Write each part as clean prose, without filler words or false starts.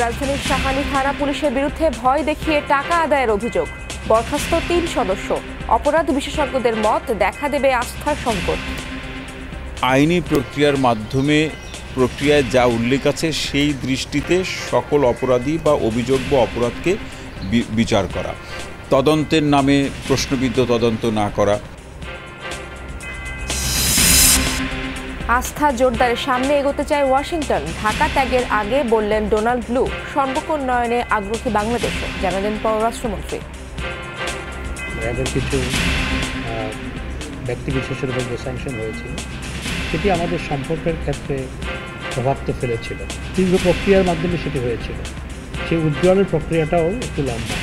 রাজধানীর শাহালী থানা পুলিশের বিরুদ্ধে ভয় দেখিয়ে টাকা আদায়ের অভিযোগ। বরখাস্ত ৩ সদস্য। অপরাধ বিশেষজ্ঞদের মত দেখা দেবে আস্থার সংকট। আইনি প্রক্রিয়ার মাধ্যমে প্রক্রিয়ায় যা উল্লেখ আছে সেই দৃষ্টিতে সকল অপরাধী বা অভিযোগ্য অপরাধকে বিচার করা, তদন্তের নামে প্রশ্নবিদ্ধ তদন্ত না করা। আস্থা জোরদারের সামনে এগোতে চায় ওয়াশিংটন। ঢাকা ত্যাগের আগে বললেন ডোনাল্ড লু, সম্পর্ক উন্নয়নে আগ্রহী বাংলাদেশও, জানালেন পররাষ্ট্রমন্ত্রী। র্যাবের কিছু ব্যক্তি বিশেষের উপর যে স্যাংশন হয়েছিল সেটি আমাদের সম্পর্কের ক্ষেত্রে প্রভাব তো ফেলেছিল। দীর্ঘ প্রক্রিয়ার মাধ্যমে সেটি হয়েছিল। সেই উজ্জ্বলের প্রক্রিয়াটাও একটু লম্বা।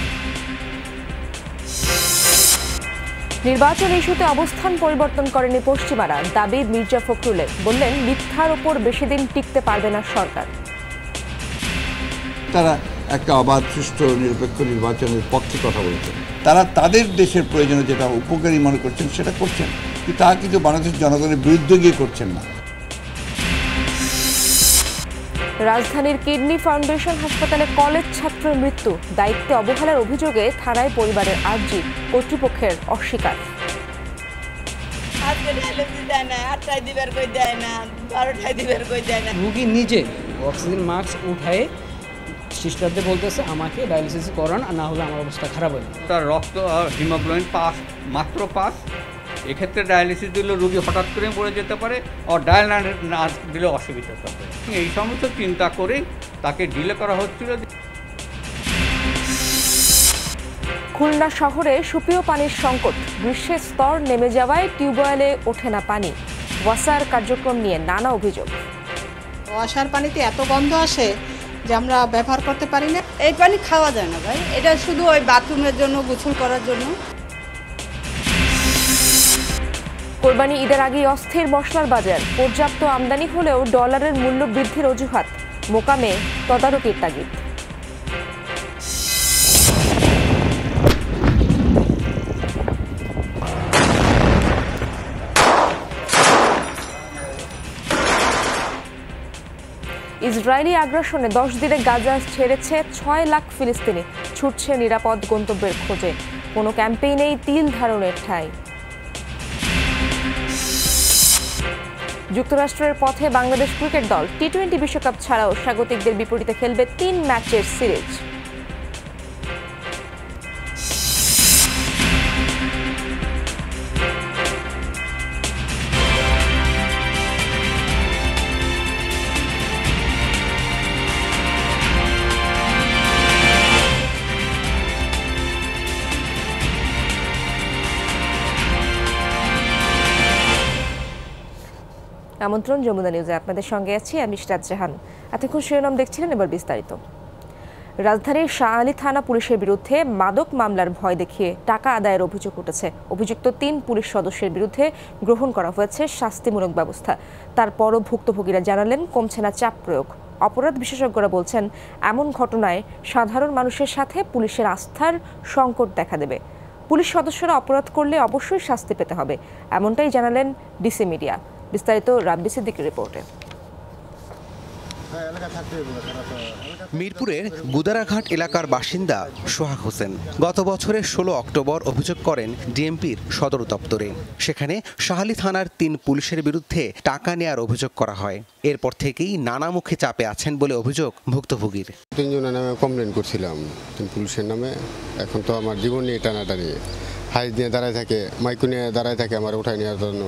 নির্বাচন ইস্যুতে অবস্থান পরিবর্তন করেনি পশ্চিমারা, দাবি মির্জা ফখরুলের। বললেন মিথ্যার ওপর বেশি দিন টিকতে পারবে না সরকার। তারা একটা অবাধ সুষ্ঠু নিরপেক্ষ নির্বাচনের পক্ষে কথা বলছেন। তারা তাদের দেশের প্রয়োজনে যেটা উপকারী মনে করছেন সেটা করছেন, কিন্তু তা কিন্তু বাংলাদেশের জনগণের বিরুদ্ধে গিয়ে করছেন না। রাজধানীর কিডনি ফাউন্ডেশন হাসপাতালে কলেজ ছাত্রের মৃত্যু, দায়িত্বে অবহেলার অভিযোগে থানায় পরিবারের আর্জি, কর্তৃপক্ষের অস্বীকার। রোগী নিজে অক্সিজেন মাস্ক উঠায় সিস্টারদের বলতেছে আমাকে ডায়ালিসিস করান, আর না হলে আমার অবস্থা খারাপ হবে। তার রক্ত হিমোগ্লোবিন মাত্র 5। এক্ষেত্রে ডায়ালিসিস দিলে রোগী হঠাৎ করে পড়ে যেতে পারে, আর ডায়াল না দিলে অসুবিধা হবে। এই সমস্ত চিন্তা করে তাকে ডিলে করা হচ্ছিল। খুলনা শহরে সুপেয় পানির সংকট, গ্রীষ্মের স্তর নেমে যাওয়ায় টিউবওয়েলে ওঠে না পানি। ওয়াসার কার্যক্রম নিয়ে নানা অভিযোগ। ওয়াসার পানিতে এত গন্ধ আসে যে আমরা ব্যবহার করতে পারি না। এই পানি খাওয়া যায় না ভাই, এটা শুধু ওই বাথরুমের জন্য, গোসল করার জন্য। কোরবানি ঈদের আগে অস্থির মশলার বাজার, পর্যাপ্ত আমদানি হলেও ডলারের মূল্য বৃদ্ধির অজুহাত, মোকামে তদারকির তাগিদ। ইসরায়েলি আগ্রাসনে 10 দিনে গাজা ছেড়েছে 6 লাখ ফিলিস্তিনি, ছুটছে নিরাপদ গন্তব্যের খোঁজে। কোনো ক্যাম্পেইনেই তিল ধারণের ঠাঁই। যুক্তরাষ্ট্রের পথে বাংলাদেশ ক্রিকেট দল। টি-20 বিশ্বকাপ ছাড়াও স্বাগতিকদের বিপরীতে খেলবে 3 ম্যাচের সিরিজ। আমন্ত্রণ যমুনা নিউজে, আপনাদের সঙ্গে আছি আমি ইশরাত জাহান। এতক্ষণ শিরোনাম দেখছিলেন, এবার বিস্তারিত। রাজধানীর শাহালী থানা পুলিশের বিরুদ্ধে মাদক মামলার ভয় দেখিয়ে টাকা আদায়ের অভিযোগ উঠেছে। অভিযুক্ত 3 পুলিশ সদস্যের বিরুদ্ধে গ্রহণ করা হয়েছে শাস্তিমূলক ব্যবস্থা। তারপরও ভুক্তভোগীরা জানালেন কমছে না চাপ প্রয়োগ। অপরাধ বিশেষজ্ঞরা বলছেন এমন ঘটনায় সাধারণ মানুষের সাথে পুলিশের আস্থার সংকট দেখা দেবে। পুলিশ সদস্যরা অপরাধ করলে অবশ্যই শাস্তি পেতে হবে, এমনটাই জানালেন ডিসি মিডিয়া। বিস্তারিত রাব্বি সিদ্দিকীর রিপোর্টে। মিরপুরের গুদারাঘাট এলাকার বাসিন্দা সোহাগ হোসেন গত বছরের 16 অক্টোবর অভিযোগ করেন ডিএমপির সদর দপ্তরে। সেখানে শাহালী থানার 3 পুলিশের বিরুদ্ধে টাকা নেয়ার অভিযোগ করা হয়। এরপর থেকেই নানামুখী চাপে আছেন বলে অভিযোগ ভুক্তভোগীর। 3 জনের নামে কমপ্লেন করছিলাম, 3 পুলিশের নামে। এখন তো আমার জীবন নিয়ে টানাটানি, হাইজ নিয়ে দাঁড়ায় থাকে, মাইকু নিয়ে দাঁড়ায় থাকে আমার উঠায় নেওয়ার জন্য।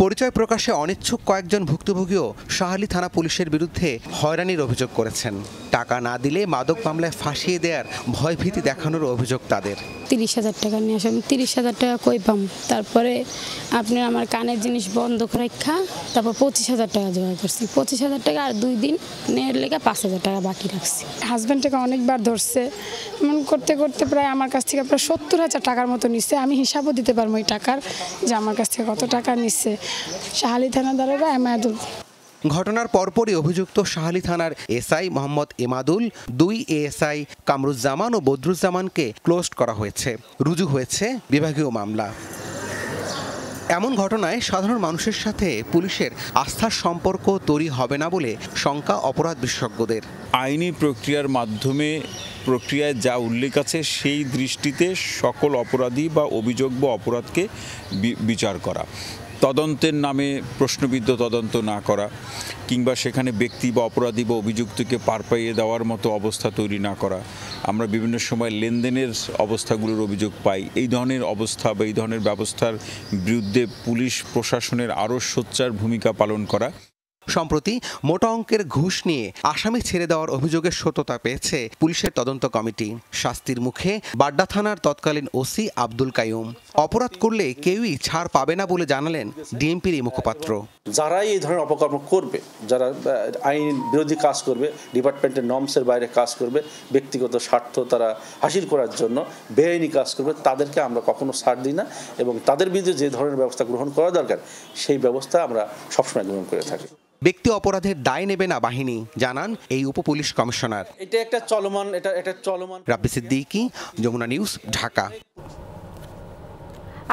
পরিচয় প্রকাশে অনিচ্ছুক কয়েকজন ভুক্তভোগীও শাহালী থানা পুলিশের বিরুদ্ধে হয়রানির অভিযোগ করেছেন। টাকা না দিলে মাদক মামলায় ফাঁসিয়ে দেওয়ার ভয়ভীতি দেখানোর অভিযোগ তাদের। 30,000 টাকা নিয়ে আসেন, 30,000 টাকা কই পাম? তারপরে আপনি আমার কানের জিনিস বন্ধ রাখা, তারপর 25,000 টাকা জোগাড় করছি। 25,000 টাকা আর 2 দিন নেওয়ার লেগে 5,000 টাকা বাকি রাখছি। হাজব্যান্ডটাকে অনেকবার ধরছে, এমন করতে করতে প্রায় আমার কাছ থেকে প্রায় 70,000 টাকার মতো নিচ্ছে। আমি হিসাবও দিতে পারবো এই টাকার, যে আমার কাছ থেকে কত টাকা নিচ্ছে। শাহালী থানা দারোগা এমাদুল। ঘটনার পরপরই অভিযুক্ত শাহালী থানার এসআই মোহাম্মদ এমাদুল, 2 এএসআই কামরুজ্জামান ও বদরুজ্জামানকে ক্লোজ করা হয়েছে। রুজু হয়েছে বিভাগীয় মামলা। এমন ঘটনায় সাধারণ মানুষের সাথে পুলিশের আস্থার সম্পর্ক তৈরি হবে না বলে শঙ্কা অপরাধ বিশেষজ্ঞদের। আইনি প্রক্রিয়ার মাধ্যমে প্রক্রিয়ায় যা উল্লেখ আছে সেই দৃষ্টিতে সকল অপরাধী বা অভিযোগ্য অপরাধকে বিচার করা, তদন্তের নামে প্রশ্নবিদ্ধ তদন্ত না করা, কিংবা সেখানে ব্যক্তি বা অপরাধী বা অভিযুক্তকে পার পাইয়ে দেওয়ার মতো অবস্থা তৈরি না করা। আমরা বিভিন্ন সময় লেনদেনের অবস্থাগুলোর অভিযোগ পাই। এই ধরনের অবস্থা বা এই ধরনের ব্যবস্থার বিরুদ্ধে পুলিশ প্রশাসনের আরও সোচ্চার ভূমিকা পালন করা। সম্প্রতি মোটা অঙ্কের ঘুষ নিয়ে আসামি ছেড়ে দেওয়ার অভিযোগের সত্যতা পেয়েছে পুলিশের তদন্ত কমিটি। শাস্তির মুখে বাড্ডা থানার তৎকালীন ওসি আব্দুল কাইয়ুম। অপরাধ করলে কেউই ছাড় পাবে না বলে জানালেন ডিএমপির এই মুখপাত্র। যারাই এই ধরনের অপকর্ম করবে, যারা আইন বিরোধী কাজ করবে, ডিপার্টমেন্টের নর্মসের বাইরে কাজ করবে, ব্যক্তিগত স্বার্থ তারা হাসিল করার জন্য বেআইনি কাজ করবে, তাদেরকে আমরা কখনো ছাড় দিই না এবং তাদের বিরুদ্ধে যে ধরনের ব্যবস্থা গ্রহণ করা দরকার সেই ব্যবস্থা আমরা সবসময় গ্রহণ করে থাকি। ব্যক্তি অপরাধের দায় নেবে না বাহিনী, জানান এই উপপুলিশ কমিশনার। এটা একটা চলমান। রাব্বি সিদ্দিকী, যমুনা নিউজ, ঢাকা।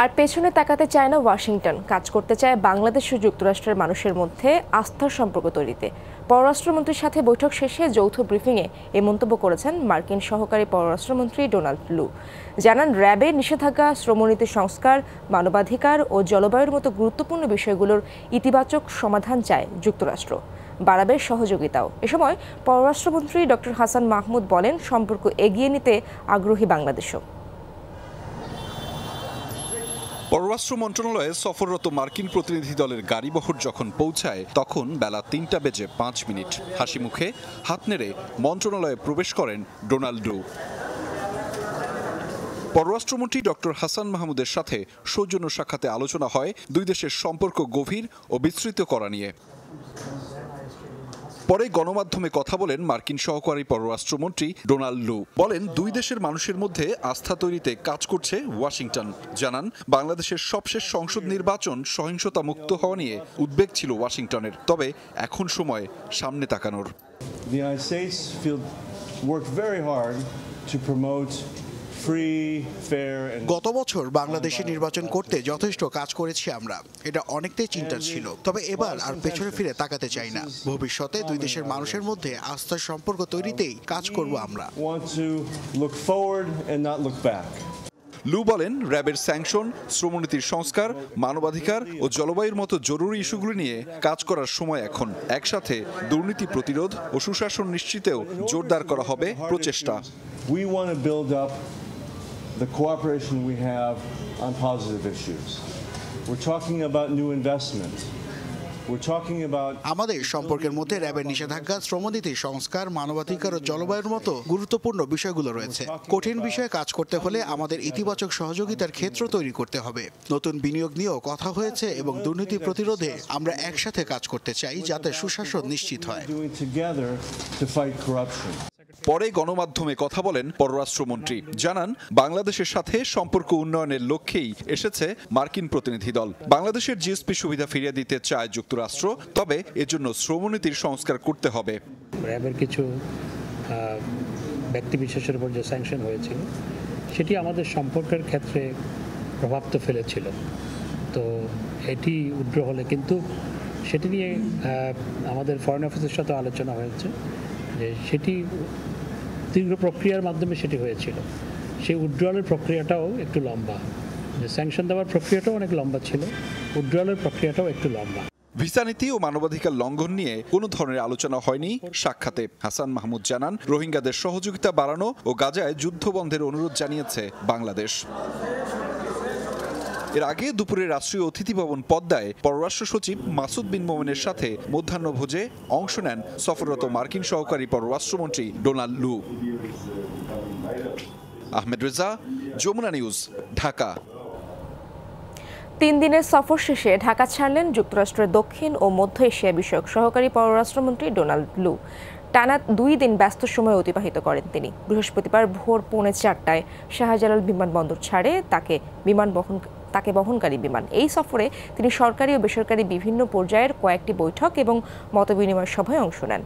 আর পেছনে তাকাতে চায় না ওয়াশিংটন, কাজ করতে চায় বাংলাদেশ ও যুক্তরাষ্ট্রের মানুষের মধ্যে আস্থার সম্পর্ক তৈরিতে। পররাষ্ট্রমন্ত্রীর সাথে বৈঠক শেষে যৌথ ব্রিফিংয়ে এই মন্তব্য করেছেন মার্কিন সহকারী পররাষ্ট্রমন্ত্রী ডোনাল্ড লু। জানান, র্যাবের নিষেধাজ্ঞা, শ্রমনীতি সংস্কার, মানবাধিকার ও জলবায়ুর মতো গুরুত্বপূর্ণ বিষয়গুলোর ইতিবাচক সমাধান চায় যুক্তরাষ্ট্র, বাড়াবে সহযোগিতাও। এ সময় পররাষ্ট্রমন্ত্রী ডক্টর হাসান মাহমুদ বলেন, সম্পর্ক এগিয়ে নিতে আগ্রহী বাংলাদেশও। পররাষ্ট্র মন্ত্রণালয়ে সফররত মার্কিন প্রতিনিধি দলের গাড়িবহর যখন পৌঁছায় তখন বেলা ৩:০৫। হাসি মুখে হাত নেড়ে মন্ত্রণালয়ে প্রবেশ করেন ডোনাল্ড লু। পররাষ্ট্রমন্ত্রী ডক্টর হাসান মাহমুদের সাথে সৌজন্য সাক্ষাতে আলোচনা হয় দুই দেশের সম্পর্ক গভীর ও বিস্তৃত করা নিয়ে। পরে গণমাধ্যমে কথা বলেন মার্কিন সহকারী পররাষ্ট্রমন্ত্রী ডোনাল্ড লু। বলেন, দুই দেশের মানুষের মধ্যে আস্থা তৈরিতে কাজ করছে ওয়াশিংটন। জানান, বাংলাদেশের সবশেষ সংসদ নির্বাচন সহিংসতা মুক্ত হওয়া নিয়ে উদ্বেগ ছিল ওয়াশিংটনের, তবে এখন সময় সামনে তাকানোর। The United States worked very hard to promote গত বছর বাংলাদেশে নির্বাচন করতে যথেষ্ট কাজ করেছি আমরা, এটা অনেকটাই চিন্তার ছিল। তবে এবার আর পেছনে ফিরে তাকাতে চাই না। ভবিষ্যতে দুই দেশের মানুষের মধ্যে আস্থার সম্পর্ক তৈরিতেই কাজ করব আমরা। লু বলেন, র্যাবের স্যাংশন, শ্রমনীতির সংস্কার, মানবাধিকার ও জলবায়ুর মতো জরুরি ইস্যুগুলি নিয়ে কাজ করার সময় এখন। একসাথে দুর্নীতি প্রতিরোধ ও সুশাসন নিশ্চিতেও জোরদার করা হবে প্রচেষ্টা। We want to build up the cooperation we have on positive issues. We're talking about new investment. আমাদের সম্পর্কের মধ্যে র্যাবের নিষেধাজ্ঞা, শ্রমনীতি সংস্কার, মানবাধিকার ও জলবায়ুর মতো গুরুত্বপূর্ণ বিষয়গুলো রয়েছে। কঠিন বিষয়ে কাজ করতে হলে আমাদের ইতিবাচক সহযোগিতার ক্ষেত্র তৈরি করতে হবে। নতুন বিনিয়োগ নিয়েও কথা হয়েছে এবং দুর্নীতি প্রতিরোধে আমরা একসাথে কাজ করতে চাই যাতে সুশাসন নিশ্চিত হয়। পরে গণমাধ্যমে কথা বলেন পররাষ্ট্রমন্ত্রী। জানান, বাংলাদেশের সাথে সম্পর্ক উন্নয়নের লক্ষ্যেই এসেছে মার্কিন প্রতিনিধি দল। বাংলাদেশের জিএসপি সুবিধা ফিরিয়ে দিতে চায় যুক্তরাষ্ট্র, তবে এজন্য শ্রমনীতির সংস্কার করতে হবে। র্যাবের কিছু ব্যক্তি বিশেষের উপর যে স্যাংশন হয়েছিল সেটি আমাদের সম্পর্কের ক্ষেত্রে প্রভাব তো ফেলেছিল, তো এটি উদ্র হলে কিন্তু সেটি নিয়ে আমাদের ফরেন অফিসের সাথে আলোচনা হয়েছে যে সেটি দীর্ঘ প্রক্রিয়ার মাধ্যমে সেটি হয়েছিল। সেই উইথড্রয়ালের প্রক্রিয়াটাও একটু লম্বা, যে স্যাংশন দেওয়ার প্রক্রিয়াটাও অনেক লম্বা ছিল, উইথড্রয়ালের প্রক্রিয়াটাও একটু লম্বা। ভিসা নীতি ও মানবাধিকার লঙ্ঘন নিয়ে কোনো ধরনের আলোচনা হয়নি সাক্ষাতে। হাসান মাহমুদ জানান, রোহিঙ্গাদের সহযোগিতা বাড়ানো ও গাজায় যুদ্ধ বন্ধের অনুরোধ জানিয়েছে বাংলাদেশ। এর আগে দুপুরে রাষ্ট্রীয় অতিথি ভবন পদ্মায় পররাষ্ট্র সচিব মাসুদ বিন মোমেনের সাথে মধ্যাহ্নভোজে অংশ নেন সফররত মার্কিন সহকারী পররাষ্ট্রমন্ত্রী Donald Lu. Ahmed Reza, Jamuna news, Dhaka. 3 দিনের সফর শেষে ঢাকা ছাড়লেন যুক্তরাষ্ট্রের দক্ষিণ ও মধ্য এশিয়া বিষয়ক সহকারী পররাষ্ট্রমন্ত্রী ডোনাল্ড লু। টানা 2 দিন ব্যস্ত সময় অতিবাহিত করেন তিনি। বৃহস্পতিবার ভোর 4:45টায় শাহজালাল বিমানবন্দর ছাড়ে তাকে বিমান বহন তাকে বহনকারী বিমান। এই সফরে তিনি সরকারি ও বেসরকারি বিভিন্ন পর্যায়ের কয়েকটি বৈঠক এবং মতবিনিময় সভায় অংশ নেন।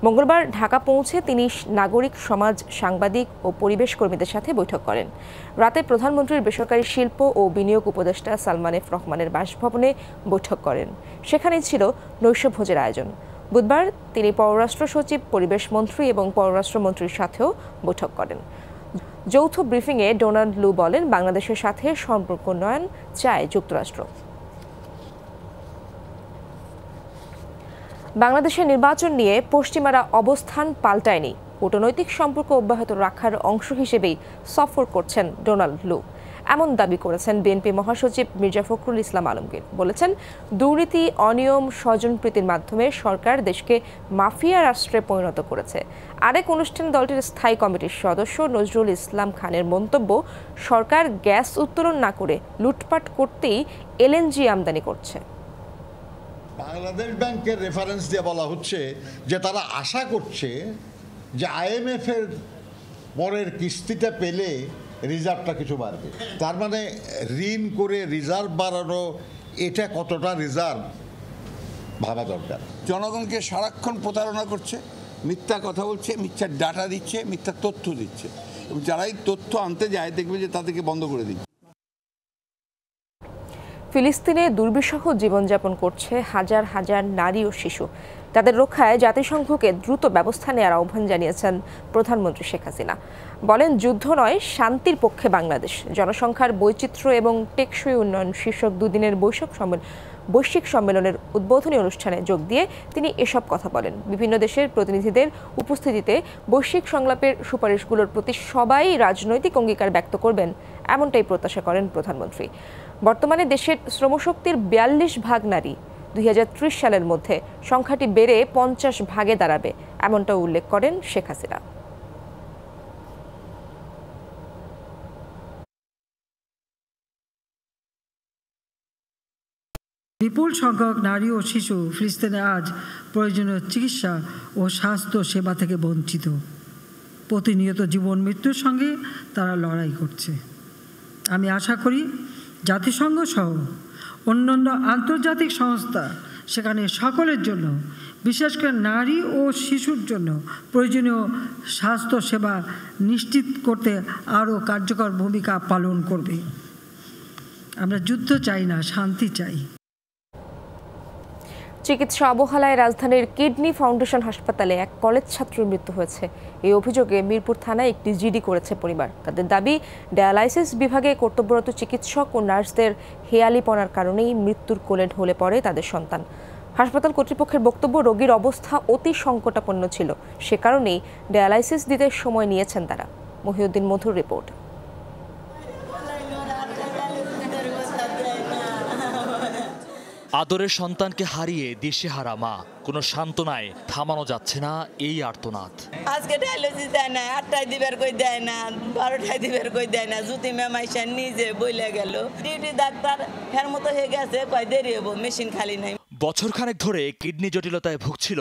মঙ্গলবার ঢাকা পৌঁছে তিনি নাগরিক সমাজ, সাংবাদিক ও পরিবেশ কর্মীদের সাথে বৈঠক করেন। রাতে প্রধানমন্ত্রীর বেসরকারি শিল্প ও বিনিয়োগ উপদেষ্টা সালমান এফ রহমানের বাসভবনে বৈঠক করেন। সেখানেই ছিল নৈশভোজের আয়োজন। বুধবার তিনি পররাষ্ট্র সচিব, পরিবেশ মন্ত্রী এবং পররাষ্ট্রমন্ত্রীর সাথেও বৈঠক করেন। যৌথ ব্রিফিংয়ে ডোনাল্ড লু বলেন, বাংলাদেশের সাথে সম্পর্ক উন্নয়ন চায় যুক্তরাষ্ট্র। বাংলাদেশের নির্বাচন নিয়ে পশ্চিমারা অবস্থান পাল্টায়নি। কূটনৈতিক সম্পর্ক অব্যাহত রাখার অংশ হিসেবেই সফর করছেন ডোনাল্ড লু, এমন দাবি করেছেন বিএনপি মহাসচিব মির্জা ফখরুল ইসলাম আলমগীর। বলেছেন, দুর্নীতি, অনিয়ম, স্বজনপ্রীতির মাধ্যমে সরকার দেশকে মাফিয়া রাষ্ট্রে পরিণত করেছে। আরেক অনুষ্ঠানে দলটির স্থায়ী কমিটির সদস্য নজরুল ইসলাম খানের মন্তব্য, সরকার গ্যাস উত্তোলন না করে লুটপাট করতেই এলএনজি আমদানি করছে। বাংলাদেশ ব্যাংকের রেফারেন্স দিয়ে বলা হচ্ছে যে তারা আশা করছে যে IMF এর পরের কিস্তিটা পেলে রিজার্ভটা কিছু বাড়বে। তার মানে ঋণ করে রিজার্ভ বাড়ানো, এটা কতটা রিজার্ভ ভাবা দরকার। জনগণকে সারাক্ষণ প্রতারণা করছে, মিথ্যা কথা বলছে, মিথ্যা ডাটা দিচ্ছে, মিথ্যা তথ্য দিচ্ছে, এবং যারাই তথ্য আনতে যায় দেখবে যে তাদেরকে বন্ধ করে দিচ্ছে। ফিলিস্তিনে দুর্বিষহ জীবনযাপন করছে হাজার হাজার নারী ও শিশু। তাদের রক্ষায় জাতিসংঘকে দ্রুত ব্যবস্থা নেওয়ার আহ্বান জানিয়েছেন প্রধানমন্ত্রী শেখ হাসিনা। বলেন, যুদ্ধ নয়, শান্তির পক্ষে বাংলাদেশ। জনসংখ্যার বৈচিত্র্য এবং টেকসই উন্নয়ন শীর্ষক দুদিনের বৈশ্বিক সম্মেলনের উদ্বোধনী অনুষ্ঠানে যোগ দিয়ে তিনি এসব কথা বলেন। বিভিন্ন দেশের প্রতিনিধিদের উপস্থিতিতে বৈশ্বিক সংলাপের সুপারিশগুলোর প্রতি সবাই রাজনৈতিক অঙ্গীকার ব্যক্ত করবেন, এমনটাই প্রত্যাশা করেন প্রধানমন্ত্রী। বর্তমানে দেশের শ্রমশক্তির 42 ভাগ নারী। 2030 সালের মধ্যে সংখ্যাটি বেড়ে 50 ভাগে দাঁড়াবে, এমনটা উল্লেখ করেন শেখ হাসিনা। বিপুল সংখ্যক নারী ও শিশু ফিলিস্তিনে আজ প্রয়োজনীয় চিকিৎসা ও স্বাস্থ্য সেবা থেকে বঞ্চিত। প্রতিনিয়ত জীবন মৃত্যুর সঙ্গে তারা লড়াই করছে। আমি আশা করি জাতিসংঘ সহ অন্যান্য আন্তর্জাতিক সংস্থা সেখানে সকলের জন্য, বিশেষ করে নারী ও শিশুর জন্য প্রয়োজনীয় স্বাস্থ্য সেবা নিশ্চিত করতে আরও কার্যকর ভূমিকা পালন করবে। আমরা যুদ্ধ চাই না, শান্তি চাই। চিকিৎসা অবহেলায় রাজধানীর কিডনি ফাউন্ডেশন হাসপাতালে এক কলেজ ছাত্রের মৃত্যু হয়েছে। এই অভিযোগে মিরপুর থানায় একটি জিডি করেছে পরিবার। তাদের দাবি, ডায়ালাইসিস বিভাগে কর্তব্যরত চিকিৎসক ও নার্সদের হেয়ালিপনার কারণেই মৃত্যুর কোলে ঢলে পড়ে তাদের সন্তান। হাসপাতাল কর্তৃপক্ষের বক্তব্য, রোগীর অবস্থা অতি সংকটাপন্ন ছিল, সে কারণেই ডায়ালাইসিস দিতে সময় নিয়েছেন তারা। মহিউদ্দিন মধুর রিপোর্ট। আদরের সন্তানকে হারিয়ে দিশেহারা মা, কোনো সান্ত্বনায় থামানো যাচ্ছে না এই আর্তনাদ। আজকে ডায়ালিসিস দেয় না, 8টায় দিবার কই দেয় না, 12টায় দিবার কই দেয় না। জুতি ম্যাম আইসা নিজে বইলে গেল, ডিউটি ডাক্তার ফের মতো হয়ে গেছে, কয় দেরি হবো, মেশিন খালি নাই। বছরখানেক ধরে কিডনি জটিলতায় ভুগছিল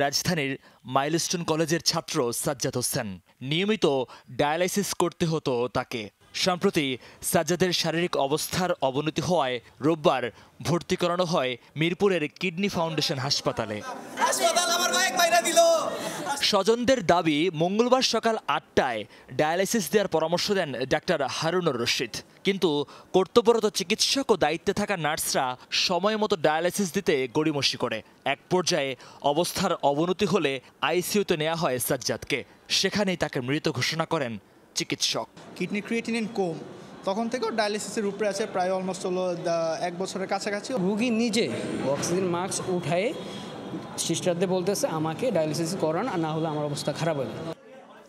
রাজধানীর মাইলস্টোন কলেজের ছাত্র সাজ্জাদ হোসেন। নিয়মিত ডায়ালাইসিস করতে হতো তাকে। সম্প্রতি সাজ্জাদের শারীরিক অবস্থার অবনতি হওয়ায় রোববার ভর্তি করানো হয় মিরপুরের কিডনি ফাউন্ডেশন হাসপাতালে। স্বজনদের দাবি, মঙ্গলবার সকাল 8টায় ডায়ালাইসিস দেওয়ার পরামর্শ দেন ডাক্তার হারুনুর রশিদ, কিন্তু কর্তব্যরত চিকিৎসক ও দায়িত্বে থাকা নার্সরা সময় মতো ডায়ালাইসিস দিতে গড়িমসি করে। এক পর্যায়ে অবস্থার অবনতি হলে আইসিইউতে নেওয়া হয় সাজ্জাদকে। সেখানেই তাকে মৃত ঘোষণা করেন চিকিৎসক। কিডনি ক্রিয়েটিনিন কম, তখন থেকেও ডায়ালিসিসের উপরে আছে, প্রায় অলমোস্ট হলো 1 বছরের কাছাকাছি। রুগী নিজে অক্সিজেন মাস্ক উঠায় সিস্টারদের বলতেছে আমাকে ডায়ালিসিস করান, আর না হলে আমার অবস্থা খারাপ হবে।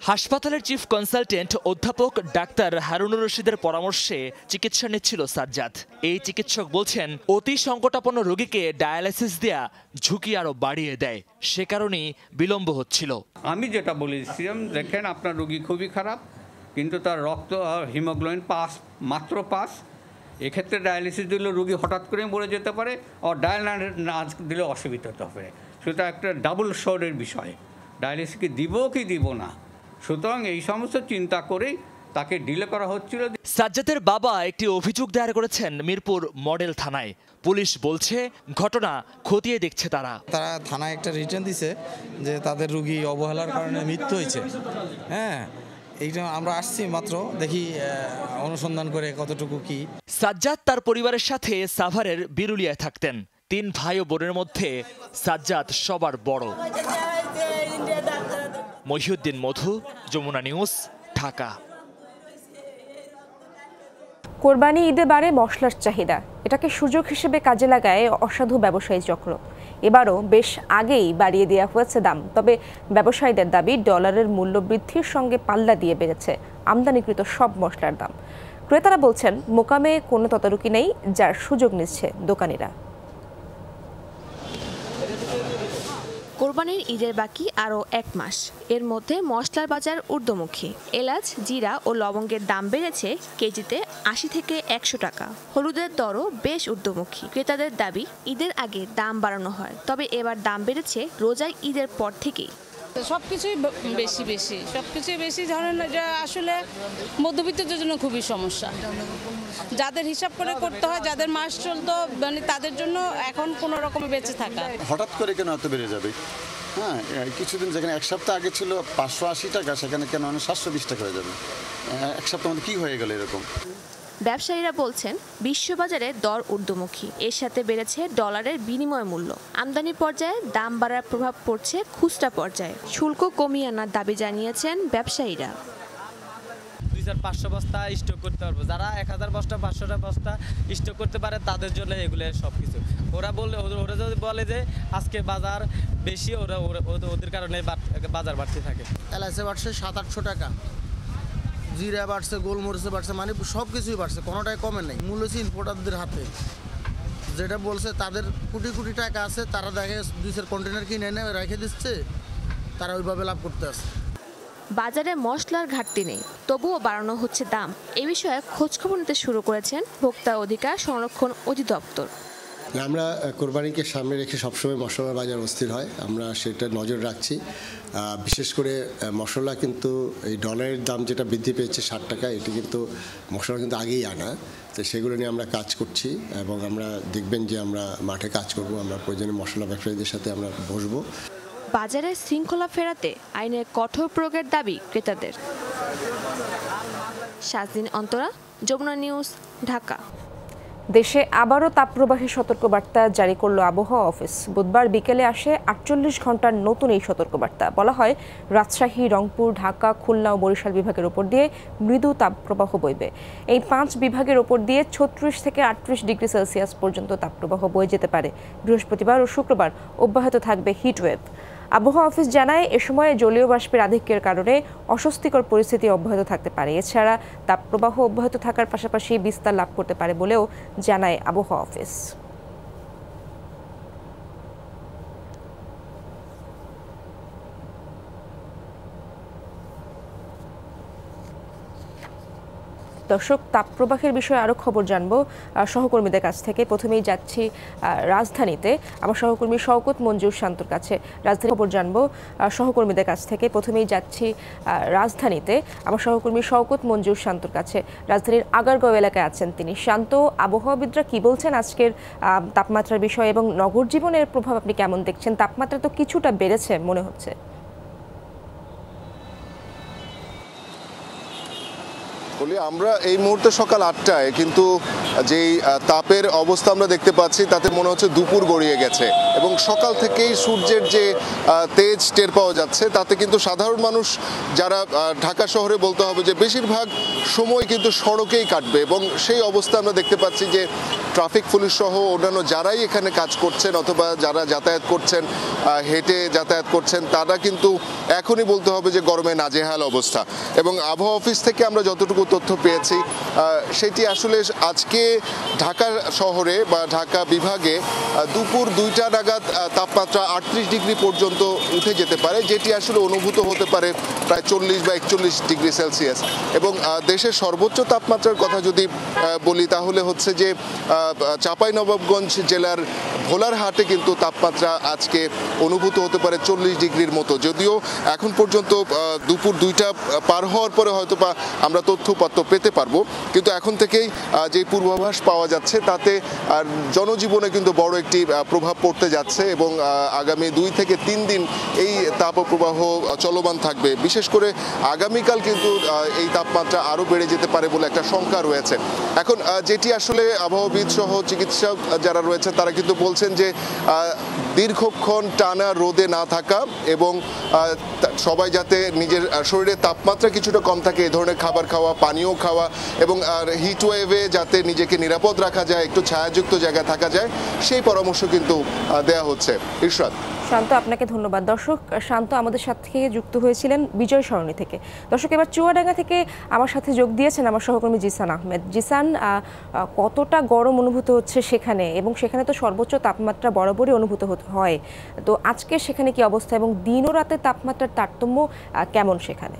হাসপাতালের চিফ কনসালটেন্ট অধ্যাপক ডাক্তার হারুনুর রশিদের পরামর্শে চিকিৎসা নিচ্ছিল সাজ্জাদ। এই চিকিৎসক বলছেন, অতি সংকটাপন্ন রোগীকে ডায়ালাইসিস দেয়া ঝুঁকি আরো বাড়িয়ে দেয়, সে কারণেই বিলম্ব হচ্ছিল। আমি যেটা বলেছিলাম, দেখেন আপনার রোগী খুবই খারাপ, কিন্তু তার রক্ত হিমোগ্লোবিন মাত্র 5। এক্ষেত্রে ডায়ালিসিস দিলে রোগী হঠাৎ করে মরে যেতে পারে, আর ডায়ালাইসিস না দিলে অসুবিধা হতে পারে। সেটা একটা ডাবল শোরের বিষয়, ডায়ালিসিসকে দিব কি দিব না। সুতরাং এই সমস্ত চিন্তা করেই তাকে ডিলে করা হচ্ছিল। সাজ্জাদের বাবা একটি অভিযোগ দায়ের করেছেন মিরপুর মডেল থানায়। পুলিশ বলছে ঘটনা খতিয়ে দেখছে তারা থানায় একটা রিটার্ন দিছে যে তাদের রোগী অবহেলার কারণে মৃত্যু হয়েছে। হ্যাঁ, এইটা আমরা আসছি মাত্র, দেখি অনুসন্ধান করে কতটুকু কি। সাজ্জাদ তার পরিবারের সাথে সাভারের বিরুলিয়ায় থাকতেন। 3 ভাই ও বোনের মধ্যে সাজ্জাদ সবার বড়। মহিউদ্দিন মধু, যমুনা নিউজ, ঢাকা। কোরবানি ঈদে বাড়ে মশলার চাহিদা, এটাকে সুযোগ হিসেবে কাজে লাগায় অসাধু ব্যবসায়ী চক্র। এবারও বেশ আগেই বাড়িয়ে দেওয়া হয়েছে দাম, তবে ব্যবসায়ীদের দাবি ডলারের মূল্য বৃদ্ধির সঙ্গে পাল্লা দিয়ে বেড়েছে আমদানিকৃত সব মশলার দাম। ক্রেতারা বলছেন মোকামে কোনো তদারকি নেই, যার সুযোগ নিচ্ছে দোকানিরা। কোরবানির ঈদের বাকি আরও 1 মাস। এর মধ্যে মশলার বাজার ঊর্ধ্বমুখী। এলাচ, জিরা ও লবঙ্গের দাম বেড়েছে কেজিতে 80 থেকে 100 টাকা। হলুদের দরও বেশ ঊর্ধ্বমুখী। ক্রেতাদের দাবি ঈদের আগে দাম বাড়ানো হয়, তবে এবার দাম বেড়েছে রোজার ঈদের পর থেকেই। সবকিছুই বেশি ধরেন, এটা আসলে মধ্যবিত্তদের জন্য খুবই সমস্যা। যাদের হিসাব করে করতে হয়, যাদের মাস চলতো মানে তাদের জন্য এখন কোনো রকমে বেঁচে থাকা। হঠাৎ করে কেন এত বেড়ে যাবে? হ্যাঁ, কিছুদিন যেখানে 1 সপ্তাহ আগে ছিল 580 টাকা, সেখানে কেন 720 টাকা হয়ে যাবে? 1 সপ্তাহ মধ্যে কি হয়ে গেল এরকম? ব্যবসায়ীরা বলছেন বিশ্ববাজারে দর ঊর্ধ্বমুখী, এর সাথে বেড়েছে ডলারের বিনিময় মূল্য। আমদানি পর্যায়ে দাম বাড়ার প্রভাব পড়ছে খুচরা পর্যায়ে। শুল্ক কমিয়ে আনার দাবি জানিয়েছেন ব্যবসায়ীরা। 2500 বস্তা স্টক করতে পারবো, যারা 1000 বস্তা 500টা বস্তা স্টক করতে পারে তাদের জন্য এগুলো সবকিছু। ওরা যদি বলে যে আজকে বাজার বেশি, ওদের কারণে বাজার বাড়তে থাকে। এলাচে বাড়ছে 700-800 টাকা, জিরা বাড়ছে, গোলমরিচে বাড়ছে, মানে সব কিছুই বাড়ছে, কোনোটাই কমে নেই। মূল্য হচ্ছে ইম্পোর্টারদের হাতে। যেটা বলছে তাদের কোটি কোটি টাকা আছে, তারা দেখে 2-4 কন্টেনার কিনে এনে রেখে দিচ্ছে, তারা ওইভাবে লাভ করতে আসে। বাজারে মশলার ঘাটতি নেই, তবুও বাড়ানো হচ্ছে দাম। এ বিষয়ে খোঁজখবর নিতে শুরু করেছেন ভোক্তা অধিকার সংরক্ষণ অধিদপ্তর। আমরা কোরবানিকে সামনে রেখে সবসময় মশলার বাজার অস্থির হয়, আমরা সেটা নজর রাখছি। বিশেষ করে মশলা কিন্তু এই ডলারের দাম যেটা বৃদ্ধি পেয়েছে 60 টাকা, এটি কিন্তু মশলা কিন্তু আগেই আনা, তো সেগুলো নিয়ে আমরা কাজ করছি এবং আমরা দেখবেন যে আমরা মাঠে কাজ করব, আমরা প্রয়োজনীয় মশলা ব্যবসায়ীদের সাথে আমরা বসবো। বাজারে শৃঙ্খলা ফেরাতে আইনের কঠোর প্রয়োগের দাবি ক্রেতাদের। শাহজিন অন্তরা, যমুনা নিউজ, ঢাকা। দেশে আবারও তাপপ্রবাহে সতর্কবার্তা জারি করল আবহাওয়া অফিস। বুধবার বিকেলে আসে 48 ঘন্টার নতুন এই সতর্কবার্তা। বলা হয় রাজশাহী, রংপুর, ঢাকা, খুলনা ও বরিশাল বিভাগের ওপর দিয়ে মৃদু তাপপ্রবাহ বইবে। এই 5 বিভাগের ওপর দিয়ে 36 থেকে 38 ডিগ্রি সেলসিয়াস পর্যন্ত তাপপ্রবাহ বয়ে যেতে পারে। বৃহস্পতিবার ও শুক্রবার অব্যাহত থাকবে হিটওয়েভ। আবহাওয়া অফিস জানায় এ সময় জলীয় বাষ্পের আধিক্যের কারণে অস্বস্তিকর পরিস্থিতি অব্যাহত থাকতে পারে। এছাড়া তাপপ্রবাহ অব্যাহত থাকার পাশাপাশি বিস্তার লাভ করতে পারে বলেও জানায় আবহাওয়া অফিস। দর্শক, তাপপ্রবাহের বিষয়ে আরও খবর জানবো সহকর্মীদের কাছ থেকে। প্রথমেই যাচ্ছি রাজধানীতে আমার সহকর্মী শওকত মঞ্জুর শান্তর কাছে। রাজধানী খবর জানবো সহকর্মীদের কাছ থেকে। প্রথমেই যাচ্ছি রাজধানীতে আমার সহকর্মী শওকত মঞ্জুর শান্তর কাছে। রাজধানীর আগারগাঁও এলাকায় আছেন তিনি। শান্ত, আবহাওয়াবিদরা কি বলছেন আজকের তাপমাত্রার বিষয়ে এবং নগর জীবনের প্রভাব আপনি কেমন দেখছেন? তাপমাত্রা তো কিছুটা বেড়েছে মনে হচ্ছে। বলি আমরা এই মুহূর্তে সকাল 8টায় কিন্তু যেই তাপের অবস্থা আমরা দেখতে পাচ্ছি তাতে মনে হচ্ছে দুপুর গড়িয়ে গেছে এবং সকাল থেকেই সূর্যের যে তেজ টের পাওয়া যাচ্ছে তাতে কিন্তু সাধারণ মানুষ যারা ঢাকা শহরে বলতে হবে যে বেশিরভাগ সময় কিন্তু সড়কেই কাটবে এবং সেই অবস্থা আমরা দেখতে পাচ্ছি যে ট্রাফিক পুলিশ সহ অন্যান্য যারাই এখানে কাজ করছেন অথবা যারা যাতায়াত করছেন, হেঁটে যাতায়াত করছেন, তারা কিন্তু এখনই বলতে হবে যে গরমে নাজেহাল অবস্থা। এবং আবহাওয়া অফিস থেকে আমরা যতটুকু তথ্য পেয়েছি সেটি আসলে আজকে ঢাকা শহরে বা ঢাকা বিভাগে দুপুর 2টা নাগাদ তাপমাত্রা 38 ডিগ্রি পর্যন্ত উঠে যেতে পারে, যেটি আসলে অনুভূত হতে পারে প্রায় 40 বা 41 ডিগ্রি সেলসিয়াস। এবং দেশের সর্বোচ্চ তাপমাত্রার কথা যদি বলি তাহলে হচ্ছে যে চাঁপাইনবাবগঞ্জ জেলার ভোলারহাটে কিন্তু তাপমাত্রা আজকে অনুভূত হতে পারে 40 ডিগ্রির মতো। যদিও এখন পর্যন্ত দুপুর 2টা পার হওয়ার পরে হয়তো বা আমরা তথ্যপত্র পেতে পারবো, কিন্তু এখন থেকেই যে পূর্বাভাস পাওয়া যাচ্ছে তাতে জনজীবনে কিন্তু বড় একটি প্রভাব পড়তে যাচ্ছে এবং আগামী 2 থেকে 3 দিন এই তাপপ্রবাহ চলমান থাকবে। বিশেষ করে আগামীকাল কিন্তু এই তাপমাত্রা আরও বেড়ে যেতে পারে বলে একটা শঙ্কা রয়েছে। এখন যেটি আসলে আবহাওয়াবিদ সহ চিকিৎসক যারা রয়েছে তারা কিন্তু বলছেন যে দীর্ঘক্ষণ টানা রোদে না থাকা এবং সবাই যাতে নিজের শরীরের তাপমাত্রা কিছুটা কম থাকে এই ধরনের খাবার খাওয়া, পানীয় খাওয়া এবং হিট ওয়েভে যাতে নিজেকে নিরাপদ রাখা যায়, একটু ছায়াযুক্ত জায়গায় থাকা যায়, সেই পরামর্শ কিন্তু দেয়া হচ্ছে। ইরশাদ। শান্ত, আপনাকে ধন্যবাদ। দর্শক, শান্ত আমাদের সাথে যুক্ত হয়েছিলেন বিজয় সরণি থেকে। দর্শক, এবার চুয়াডাঙ্গা থেকে আমার সাথে যোগ দিয়েছেন আমার সহকর্মী জিসান আহমেদ। জিসান, কতটা গরম অনুভূত হচ্ছে সেখানে, এবং সেখানে তো সর্বোচ্চ তাপমাত্রা বরাবরই অনুভূত হয়, তো আজকে সেখানে কি অবস্থা এবং দিন ও রাতের তাপমাত্রার তারতম্য কেমন সেখানে?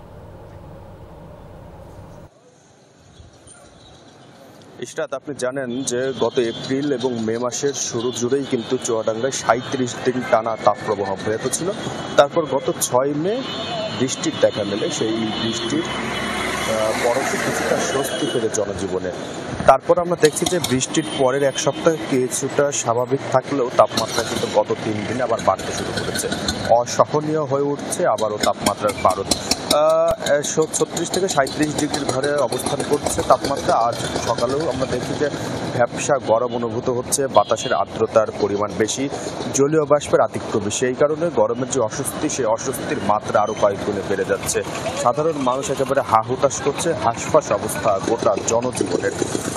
ইশরাত, আপনি জানেন যে গত এপ্রিল এবং মে মাসের শুরু জুড়েই কিন্তু চুয়াডাঙ্গায় 37 দিন টানা তাপপ্রবাহ অব্যাহত ছিল। তারপর গত 6 মে বৃষ্টির দেখা মেলে। সেই বৃষ্টির পরতে কিছুটা স্বস্তি ফেলে জনজীবনে। তারপর আমরা দেখছি যে বৃষ্টির পরের এক সপ্তাহ কিছুটা স্বাভাবিক থাকলেও তাপমাত্রা কিন্তু গত 3 দিনে আবার বাড়তে শুরু করেছে। অসহনীয় হয়ে উঠছে আবারও তাপমাত্রার পারদ। 36 থেকে 37 ডিগ্রির ঘরে অবস্থান করছে তাপমাত্রা। আজ সকালেও আমরা দেখি যে ভ্যাপসা গরম অনুভূত হচ্ছে, বাতাসের আর্দ্রতার পরিমাণ বেশি, জলীয় বাষ্পের আধিক্য বেশি। এই কারণে গরমের যে অস্বস্তি, সেই অস্বস্তির মাত্রা আরও কয়েক গুণে বেড়ে যাচ্ছে। সাধারণ মানুষ একেবারে হাহুতাশ করছে, হাঁসফাঁস অবস্থা গোটা জনজীবনের।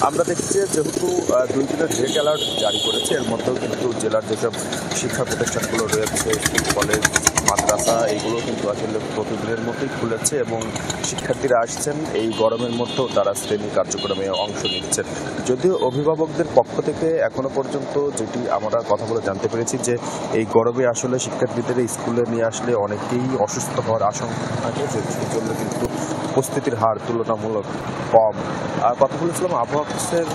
আমরা দেখছি যেহেতু 2 দিনের রেড অ্যালার্ট জারি করেছে, এর মধ্যেও কিন্তু জেলার যেসব শিক্ষা প্রতিষ্ঠানগুলো রয়েছে, স্কুল, কলেজ, মাদ্রাসা, এইগুলো কিন্তু আসলে প্রতিদিনের মতোই খুলেছে এবং শিক্ষার্থীরা আসছেন। এই গরমের মধ্যেও তারা শ্রেণী কার্যক্রমে অংশ নিচ্ছেন। যদিও অভিভাবকদের পক্ষ থেকে এখনো পর্যন্ত যেটি আমরা কথা বলে জানতে পেরেছি যে এই গরমে আসলে শিক্ষার্থীদের স্কুলে নিয়ে আসলে অনেকেই অসুস্থ হওয়ার আশঙ্কা থাকে, সেই জন্য কিন্তু উপস্থিতির হার তুলনামূলক কম। আর কথা বলেছিলাম আবহাওয়া অফিসের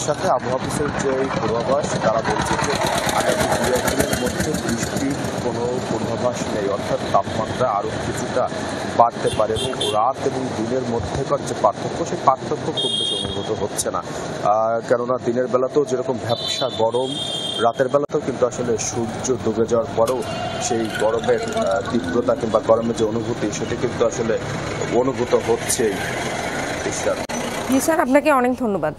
সাথে। আবহাওয়া অফিসের যে পূর্বাভাস, তারা বলছে যে আগামী 2-1 দিনের মধ্যে বৃষ্টির কোনো পূর্বাভাস নেই, অর্থাৎ তাপমাত্রা আরও কিছুটা বাড়তে পারে এবং রাত এবং দিনের মধ্যেকার যে পার্থক্য, সেই পার্থক্য খুব বেশি অনুভূত হচ্ছে না। কেননা দিনের বেলাতেও যেরকম ভ্যাপসা গরম, রাতের বেলাতেও কিন্তু আসলে সূর্য ডুবে যাওয়ার পরেও সেই গরমের তীব্রতা কিংবা গরমের যে অনুভূতি, সেটি কিন্তু আসলে অনুভূত হচ্ছেই। জি স্যার, আপনাকে অনেক ধন্যবাদ।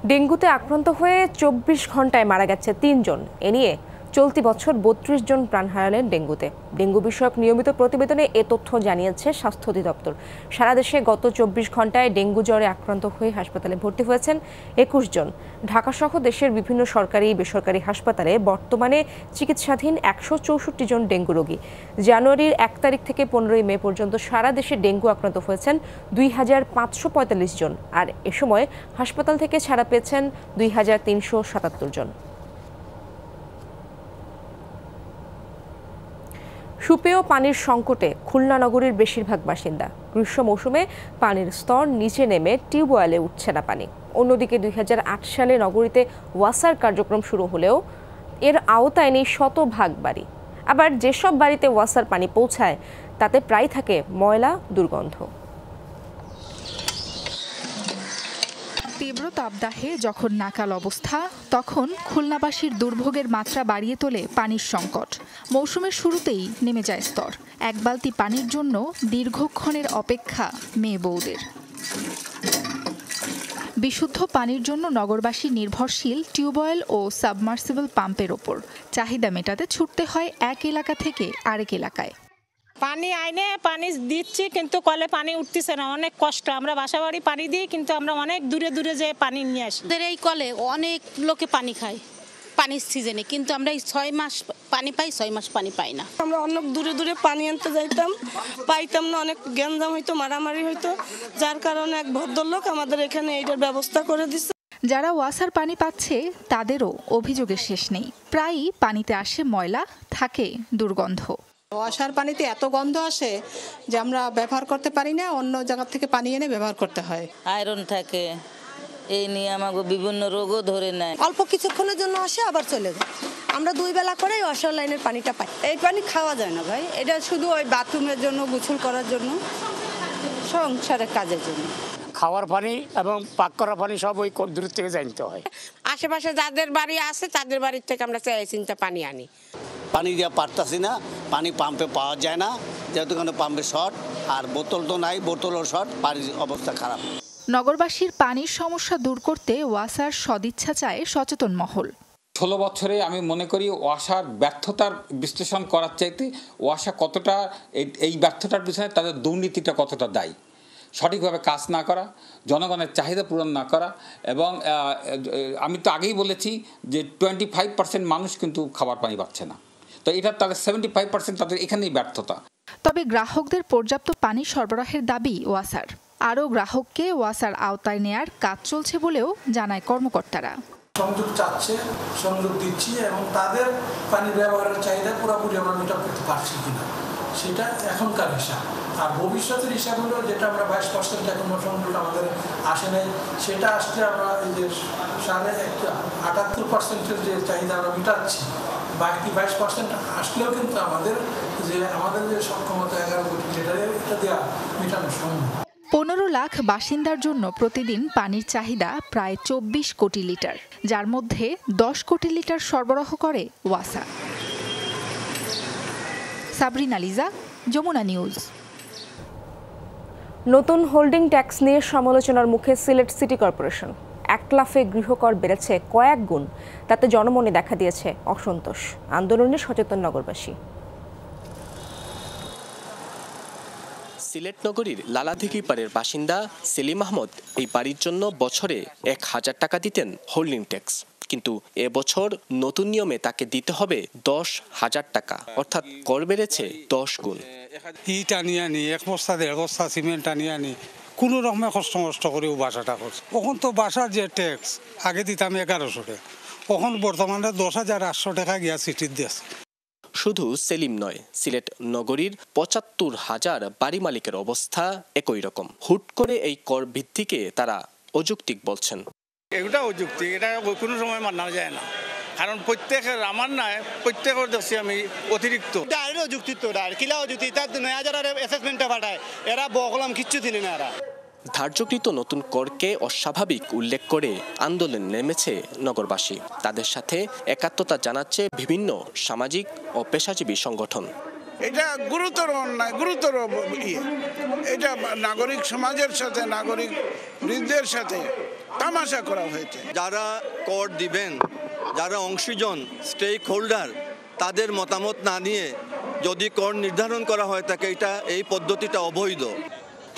ডেঙ্গুতে আক্রান্ত হয়ে 24 ঘন্টায় মারা গেছে 3 জন। এ নিয়ে চলতি বছর 32 জন প্রাণ হারালেন ডেঙ্গুতে। ডেঙ্গু বিষয়ক নিয়মিত প্রতিবেদনে এ তথ্য জানিয়েছে স্বাস্থ্য অধিদপ্তর। সারা দেশে গত 24 ঘন্টায় ডেঙ্গু জ্বরে আক্রান্ত হয়ে হাসপাতালে ভর্তি হয়েছেন 21 জন। ঢাকাসহ দেশের বিভিন্ন সরকারি বেসরকারি হাসপাতালে বর্তমানে চিকিৎসাধীন 164 জন ডেঙ্গু রোগী। জানুয়ারির 1 তারিখ থেকে 15 মে পর্যন্ত সারা দেশে ডেঙ্গু আক্রান্ত হয়েছেন 2545 জন, আর এ সময় হাসপাতাল থেকে ছাড়া পেয়েছেন 2377 জন। সুপেয় পানির সংকটে খুলনা নগরীর বেশিরভাগ বাসিন্দা। গ্রীষ্ম মৌসুমে পানির স্তর নিচে নেমে টিউবওয়েলে উঠছে না পানি। অন্যদিকে 2008 সালে নগরীতে ওয়াসার কার্যক্রম শুরু হলেও এর আওতায় নেই শতভাগ বাড়ি। আবার যেসব বাড়িতে ওয়াসার পানি পৌঁছায় তাতে প্রায় থাকে ময়লা, দুর্গন্ধ। তীব্র তাপদাহে যখন নাকাল অবস্থা, তখন খুলনাবাসীর দুর্ভোগের মাত্রা বাড়িয়ে তোলে পানির সংকট। মৌসুমের শুরুতেই নেমে যায় স্তর। এক বালতি পানির জন্য দীর্ঘক্ষণের অপেক্ষা মেয়ে বউদের। বিশুদ্ধ পানির জন্য নগরবাসী নির্ভরশীল টিউবওয়েল ও সাবমার্সিবল পাম্পের ওপর। চাহিদা মেটাতে ছুটতে হয় এক এলাকা থেকে আরেক এলাকায়। পানি আইনে পানি দিচ্ছি, কিন্তু কলে পানি উঠতেছে না, অনেক কষ্ট। আমরা বাসা বাড়ি পানি দিই, কিন্তু আমরা অনেক দূরে দূরে যে পানি নিয়ে আসি। এই কলে অনেক লোকে পানি খায়, পানির সিজনে, কিন্তু আমরা এই 6 মাস পানি পাই, 6 মাস পানি পাই না। আমরা অনেক দূরে দূরে পানি আনতে যাইতাম, পাইতাম না, অনেক গ্যাঞ্জাম হইতো, মারামারি হইতো, যার কারণে এক ভদ্রলোক আমাদের এখানে এইটার ব্যবস্থা করে দিচ্ছে। যারা ওয়াসার পানি পাচ্ছে তাদেরও অভিযোগের শেষ নেই। প্রায়ই পানিতে আসে ময়লা, থাকে দুর্গন্ধ। ওয়াসার পানিতে এত গন্ধ আসে যে আমরা ব্যবহার করতে পারি না, অন্য জায়গা থেকে পানি এনে ব্যবহার করতে হয়। আয়রন থাকে, এই নিয়ে আমাকে বিভিন্ন রোগও ধরে নেয়। অল্প কিছুক্ষণের জন্য আসে আবার চলে যায়। আমরা 2 বেলা করে ওয়াসার লাইনের পানিটা পাই। এই পানি খাওয়া যায় না ভাই, এটা শুধু ওই বাথরুমের জন্য, গোসল করার জন্য, সংসারের কাজের জন্য। খাওয়ার পানি এবং পাক করা পানি সব ওই দূর থেকে জানতে হয়। আশেপাশে যাদের বাড়ি আছে তাদের বাড়ির থেকে আমরা চিন্তা পানি আনি। পানি দিয়ে পারতাছি না, পানি পাম্পে পাওয়া যায় না, যেহেতু পাম্পে শর্ট, আর বোতল তো নাই, বোতলও শর্ট, পানির অবস্থা খারাপ। নগরবাসীর পানির সমস্যা দূর করতে ওয়াসার সদিচ্ছা চায় সচেতন মহল। 16 বছরে আমি মনে করি ওয়াসার ব্যর্থতার বিশ্লেষণ করার চাইতে ওয়াসা কতটা এই ব্যর্থতার পিছনে তাদের দুর্নীতিটা কতটা দায়ী, সঠিকভাবে কাজ না করা, জনগণের চাহিদা পূরণ না করা, এবং আমি তো আগেই বলেছি যে 25% মানুষ কিন্তু খাবার পানি পাচ্ছে না, তো এটা তাদের 75% তাদের এখানেই ব্যর্থতা। তবে গ্রাহকদের পর্যাপ্ত পানি সরবরাহের দাবি ওয়াসার। আরও গ্রাহককে ওয়াসার আওতায় নেয়ার কাজ চলছে বলেও জানায় কর্মকর্তারা। সংযোগ চাচ্ছে, সংযোগ দিচ্ছি, এবং তাদের পানি ব্যবহারের চাহিদা পুরোপুরি আমরা মেটা করতে পারছি কিনা সেটা এখনকার হিসাব। আর ভবিষ্যতের হিসাব হলো যেটা আমরা 22% এখন সংযোগ আমাদের আসে নাই, সেটা আসলে আমরা এই যে 78% যে চাহিদা আমরা মেটাচ্ছি, বাকি 22% আসলেও কিন্তু আমাদের যে সক্ষমতা 11 কোটি লিটারের এটা দেওয়া মেটানো সম্ভব। 15 লাখ বাসিন্দার জন্য প্রতিদিন পানির চাহিদা প্রায় 24 কোটি লিটার, যার মধ্যে 10 কোটি লিটার সরবরাহ করে ওয়াসা। সাবরিনা লিজা, যমুনা নিউজ। নতুন হোল্ডিং ট্যাক্স নিয়ে সমালোচনার মুখে সিলেট সিটি কর্পোরেশন। 1 লাফে গৃহকর বেড়েছে কয়েক গুণ, তাতে জনমনে দেখা দিয়েছে অসন্তোষ। আন্দোলনে সচেতন নগরবাসী। সিলেট নগরীর লালাদিঘি পাড়ের বাসিন্দা সেলিম আহমদ এই বাড়ির জন্য বছরে 1000 টাকা দিতেন হোল্ডিং ট্যাক্স, কিন্তু এবছর নতুন নিয়মে তাকে দিতে হবে 10,000 টাকা, অর্থাৎ কর বেড়েছে 10 গুণ। ইট আনি আনি 1 বস্তা 1.5 বস্তা সিমেন্ট আনি আনি কোনো রকমে কষ্ট করেও বাসাটা করছে। তখন তো বাসার যে ট্যাক্স আগে দিতাম 1100 টাকা, এখন বর্তমানে 10,800 টাকা গিয়া সিটির দিয়েছে। শুধু সেলিম নয়, সিলেট নগরীর 75,000 বাড়ি মালিকের অবস্থা একই রকম। হুট করে এই কর বৃদ্ধিকে তারা অযৌক্তিক বলছেন। এটা অযৌক্তিক, এটা কোনো সময় মানা যায় না, কারণ প্রত্যেকের আমার নয়, প্রত্যেকের দেখছি আমি অতিরিক্ত অযৌক্তিক। তো কিলা অযৌক্তিক, তার 9,000 অ্যাসেসমেন্টটা পাঠায়, এরা বকলাম কিচ্ছু দিলে না। এরা ধার্যকৃত নতুন করকে অস্বাভাবিক উল্লেখ করে আন্দোলনে নেমেছে নগরবাসী। তাদের সাথে একাত্মতা জানাচ্ছে বিভিন্ন সামাজিক ও পেশাজীবী সংগঠন। এটা গুরুতর অন্যায়, গুরুতর এটা নাগরিক সমাজের সাথে, নাগরিক বৃদ্ধের সাথে তামাশা করা হয়েছে। যারা কর দিবেন, যারা অংশীজন স্টেক হোল্ডার, তাদের মতামত না নিয়ে যদি কর নির্ধারণ করা হয় থাকে, এই পদ্ধতিটা অবৈধ।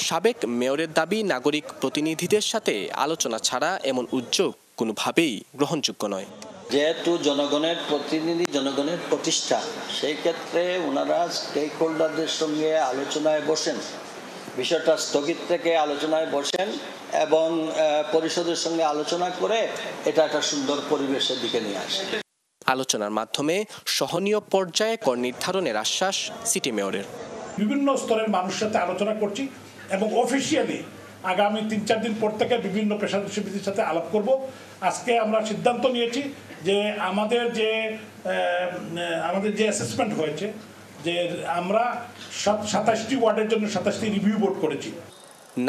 সাবেক মেয়রের দাবি, নাগরিক প্রতিনিধিদের সাথে আলোচনা ছাড়া এমন উদ্যোগ কোনোভাবেই গ্রহণযোগ্য নয়। যেহেতু জনগণের প্রতিনিধি, জনগণের প্রতিষ্ঠা, সেই ক্ষেত্রে ওনারা স্টেক হোল্ডারদের সঙ্গে আলোচনায় বসেন, বিষয়টা স্থগিত থেকে আলোচনায় বসেন এবং পরিষদের সঙ্গে আলোচনা করে এটা একটা সুন্দর পরিবেশের দিকে নিয়ে আসে। আলোচনার মাধ্যমে সহনীয় পর্যায়ে কর নির্ধারণের আশ্বাস সিটি মেয়রের। বিভিন্ন স্তরের মানুষের সাথে আলোচনা করছি এবং অফিসিয়ালি আগামী 3-4 দিন পর থেকে বিভিন্ন পেশাজীবীদের সাথে আলাপ করব। আজকে আমরা সিদ্ধান্ত নিয়েছি যে আমাদের যে অ্যাসেসমেন্ট হয়েছে, যে আমরা 27টি ওয়ার্ডের জন্য 27টি রিভিউ বোর্ড করেছি।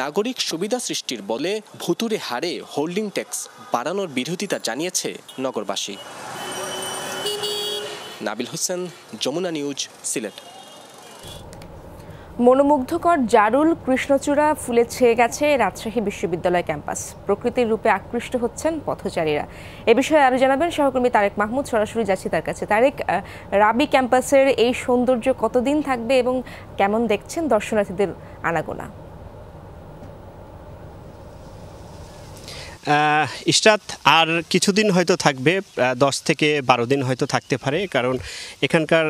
নাগরিক সুবিধা সৃষ্টির বলে ভুতুরে হারে হোল্ডিং ট্যাক্স বাড়ানোর বিরোধিতা জানিয়েছে নগরবাসী। নাবিল হোসেন, যমুনা নিউজ, সিলেট। মনোমুগ্ধকর জারুল কৃষ্ণচূড়া ফুলে ছেয়ে গেছে রাজশাহী বিশ্ববিদ্যালয় ক্যাম্পাস। প্রকৃতির রূপে আকৃষ্ট হচ্ছেন পথচারীরা। এ বিষয়ে আরো জানাবেন সহকর্মী তারেক মাহমুদ। সরাসরি যাচ্ছি তার কাছে। তারেক, রাবি ক্যাম্পাসের এই সৌন্দর্য কতদিন থাকবে এবং কেমন দেখছেন দর্শনার্থীদের আনাগোনা? ইশরাত আর কিছুদিন হয়তো থাকবে, 10 থেকে 12 দিন হয়তো থাকতে পারে, কারণ এখানকার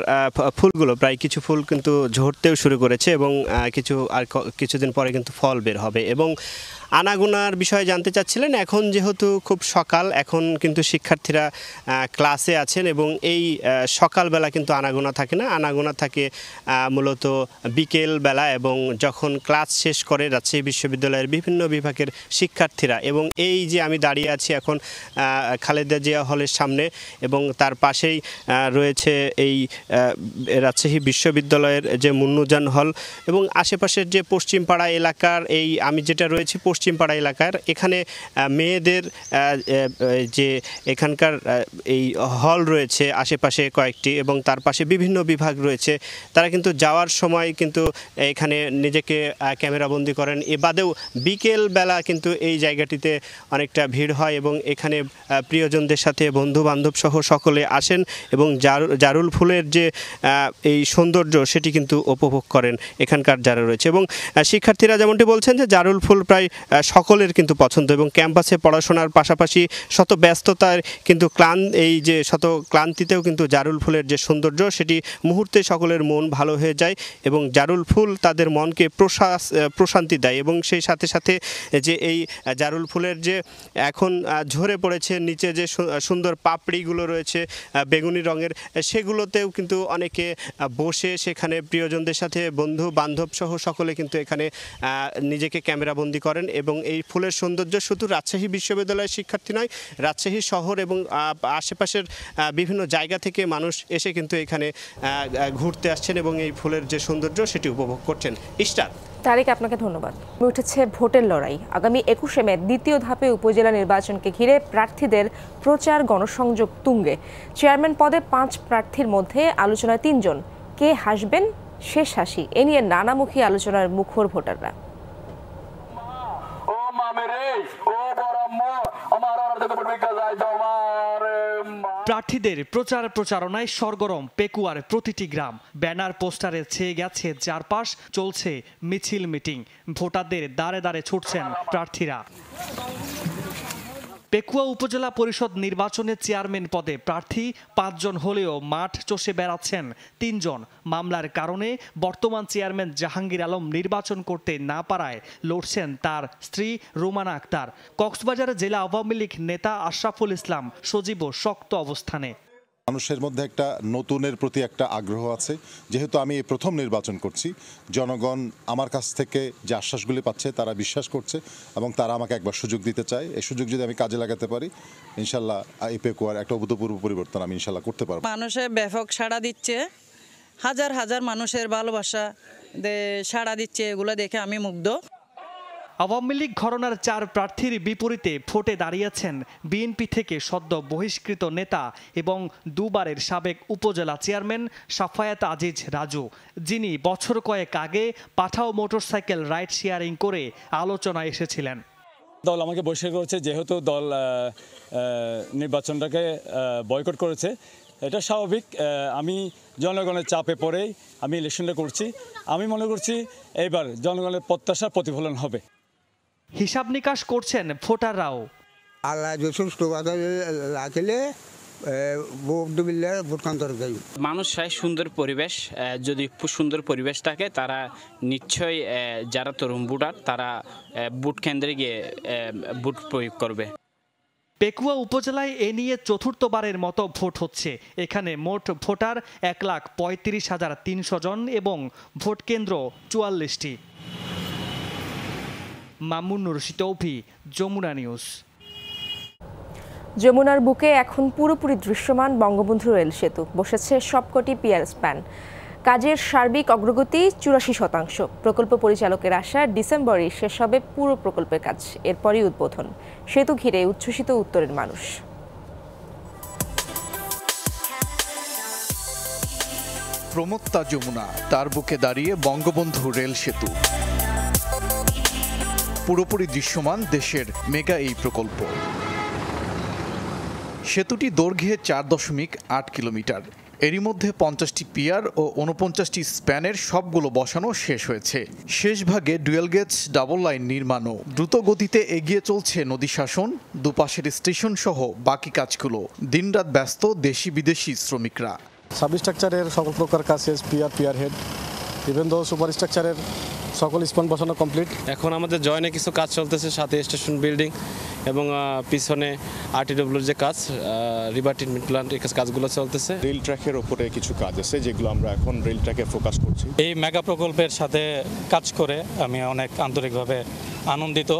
ফুলগুলো প্রায় কিছু ফুল কিন্তু ঝরতেও শুরু করেছে এবং কিছুদিন পরে কিন্তু ফল বের হবে। এবং আনাগোনার বিষয়ে জানতে চাচ্ছিলেন, এখন যেহেতু খুব সকাল, এখন কিন্তু শিক্ষার্থীরা ক্লাসে আছেন এবং এই সকালবেলা কিন্তু আনাগোনা থাকে না, আনাগোনা থাকে মূলত বিকেলবেলা এবং যখন ক্লাস শেষ করে রাজশাহী বিশ্ববিদ্যালয়ের বিভিন্ন বিভাগের শিক্ষার্থীরা। এবং এই যে আমি দাঁড়িয়ে আছি এখন খালেদা জিয়া হলের সামনে এবং তার পাশেই রয়েছে এই রাজশাহী বিশ্ববিদ্যালয়ের যে মুন্নুজান হল এবং আশেপাশের যে পশ্চিমপাড়া এলাকার আমি যেটা রয়েছে পশ্চিমপাড়া এলাকার, এখানে মেয়েদের যে এখানকার এই হল রয়েছে আশেপাশে কয়েকটি এবং তার পাশে বিভিন্ন বিভাগ রয়েছে, তারা কিন্তু যাওয়ার সময় কিন্তু এখানে নিজেকে ক্যামেরাবন্দি করেন। এ বাদেও বিকেলবেলা কিন্তু এই জায়গাটিতে অনেকটা ভিড় হয় এবং এখানে প্রিয়জনদের সাথে বন্ধু বান্ধব সহ সকলে আসেন এবং জারুল ফুলের যে এই সৌন্দর্য সেটি কিন্তু উপভোগ করেন এখানকার যারা রয়েছে। এবং শিক্ষার্থীরা যেমনটি বলছেন যে জারুল ফুল প্রায় সকলের কিন্তু পছন্দ এবং ক্যাম্পাসে পড়াশোনার পাশাপাশি শত ব্যস্ততার কিন্তু শত ক্লান্তিতেও কিন্তু জারুল ফুলের যে সৌন্দর্য সেটি মুহূর্তে সকলের মন ভালো হয়ে যায় এবং জারুল ফুল তাদের মনকে প্রশান্তি দেয়। এবং সেই সাথে সাথে যে এই জারুল ফুলের যে এখন ঝরে পড়েছে নিচে যে সুন্দর পাপড়িগুলো রয়েছে বেগুনি রঙের, সেগুলোতেও কিন্তু অনেকে বসে সেখানে প্রিয়জনদের সাথে বন্ধু বান্ধব সহ সকলে কিন্তু এখানে নিজেকে ক্যামেরাবন্দি করেন। এবং এই ফুলের সৌন্দর্য শুধু রাজশাহী বিশ্ববিদ্যালয়ের শিক্ষার্থী নয়, রাজশাহী শহর এবং আশেপাশের বিভিন্ন জায়গা থেকে মানুষ এসে কিন্তু এখানে ঘুরতে আসছেন এবং এই ফুলের যে সৌন্দর্য সেটি উপভোগ করছেন। ইশরাত, তারিক, আপনাকে ধন্যবাদ। উঠেছে ভোটের লড়াই। আগামী 21শে মে দ্বিতীয় ধাপে উপজেলা নির্বাচনকে ঘিরে প্রার্থীদের প্রচার গণসংযোগ তুঙ্গে। চেয়ারম্যান পদে 5 প্রার্থীর মধ্যে আলোচনায় 3 জন। কে হাসবেন, শেষ হাসি, এ নিয়ে নানামুখী আলোচনার মুখর ভোটাররা। প্রার্থীদের প্রচারণায় সরগরম পেকুয়ার প্রতিটি গ্রাম। ব্যানার পোস্টারে ছেয়ে গেছে চারপাশ, চলছে মিছিল মিটিং। ভোটারদের দাঁড়ে দাঁড়ে ছুটছেন প্রার্থীরা। পেকুয়া উপজেলা পরিষদ নির্বাচনে চেয়ারম্যান পদে প্রার্থী 5 জন হলেও মাঠ চষে বেড়াচ্ছেন 3 জন। মামলার কারণে বর্তমান চেয়ারম্যান জাহাঙ্গীর আলম নির্বাচন করতে না পারায় লড়ছেন তার স্ত্রী রুমানা আক্তার। কক্সবাজার জেলা আওয়ামী লীগ নেতা আশরাফুল ইসলাম সজীব শক্ত অবস্থানে। মানুষের মধ্যে একটা নতুনের প্রতি একটা আগ্রহ আছে। যেহেতু আমি এই প্রথম নির্বাচন করছি, জনগণ আমার কাছ থেকে যে আশ্বাসগুলি পাচ্ছে তারা বিশ্বাস করছে এবং তারা আমাকে একবার সুযোগ দিতে চায়। এই সুযোগ যদি আমি কাজে লাগাতে পারি, ইনশাল্লাহ এই পেকুয়ার একটা অভূতপূর্ব পরিবর্তন আমি ইনশাল্লাহ করতে পারবো। মানুষের ব্যাপক সাড়া দিচ্ছে, হাজার হাজার মানুষের ভালোবাসা সাড়া দিচ্ছে, এগুলো দেখে আমি মুগ্ধ। আওয়ামী লীগ ঘরানার 4 প্রার্থীর বিপরীতে ভোটে দাঁড়িয়েছেন বিএনপি থেকে সদ্য বহিষ্কৃত নেতা এবং দুবারের সাবেক উপজেলা চেয়ারম্যান সাফায়াত আজিজ রাজু, যিনি বছর কয়েক আগে পাঠাও মোটরসাইকেল রাইড শেয়ারিং করে আলোচনায় এসেছিলেন। দল আমাকে বহিষ্কার করেছে, যেহেতু দল নির্বাচনটাকে বয়কট করেছে। এটা স্বাভাবিক। আমি জনগণের চাপে পড়েই আমি ইলেকশনটা করছি। আমি মনে করছি এইবার জনগণের প্রত্যাশার প্রতিফলন হবে। হিসাব নিকাশ করছেন ভোটাররাও। আল্লাহ সুষ্ঠুভাবে রাখলে মানুষ চায় সুন্দর পরিবেশ। যদি সুন্দর পরিবেশ থাকে, তারা নিশ্চয়ই যারা তরুণ ভোটার তারা ভোট কেন্দ্রে গিয়ে ভোট প্রয়োগ করবে। পেকুয়া উপজেলায় এ নিয়ে চতুর্থবারের মতো ভোট হচ্ছে। এখানে মোট ভোটার 1,35,300 জন এবং ভোট কেন্দ্র 44টি। মামুন রশিদ তৌফি, যমুনা নিউজ। যমুনার বুকে এখন পুরোপুরি দৃশ্যমান বঙ্গবন্ধু রেল সেতু। বসেছে সবকটি পিয়ার স্প্যান। কাজের সার্বিক অগ্রগতি 84%। প্রকল্প পরিচালকের আশা ডিসেম্বরে শেষ হবে পুরো প্রকল্পের কাজ, এরপরই উদ্বোধন। সেতু ঘিরে উচ্ছ্বসিত উত্তরের মানুষ। প্রমত্তা যমুনা, তার বুকে দাঁড়িয়ে বঙ্গবন্ধু রেল সেতু। পুরোপুরি দৃশ্যমান দেশের মেগা এই প্রকল্প। সেতুটি দৈর্ঘ্যে 4.8 কিলোমিটার। এরই মধ্যে 50টি পিয়ার ও 49টি স্প্যানের সবগুলো বসানো শেষ হয়েছে। শেষ ভাগে ডুয়েল গেজ ডাবল লাইন নির্মাণও দ্রুত গতিতে এগিয়ে চলছে নদী শাসন, দুপাশের স্টেশন সহ বাকি কাজগুলো। দিনরাত ব্যস্ত দেশি বিদেশি শ্রমিকরা। সাবস্ট্রাকচারের সকল প্রকার কাজ শেষ, pier head, even though super স্ট্রাকচারের সকল স্পন বসানো কমপ্লিট। এখন আমাদের জয়েনে কিছু কাজ চলতেছে, সাথে স্টেশন বিল্ডিং এবং পিছনে আরটিডব্লিউর যে কাজ, রিভার ট্রিটমেন্ট প্ল্যান্ট, এই কাজগুলো চলতেছে। রেল ট্র্যাকের ওপরে কিছু কাজ আছে যেগুলো আমরা এখন রেল ট্র্যাকে ফোকাস করছি। এই মেগা প্রকল্পের সাথে কাজ করে আমি অনেক আন্তরিকভাবে আনন্দিত।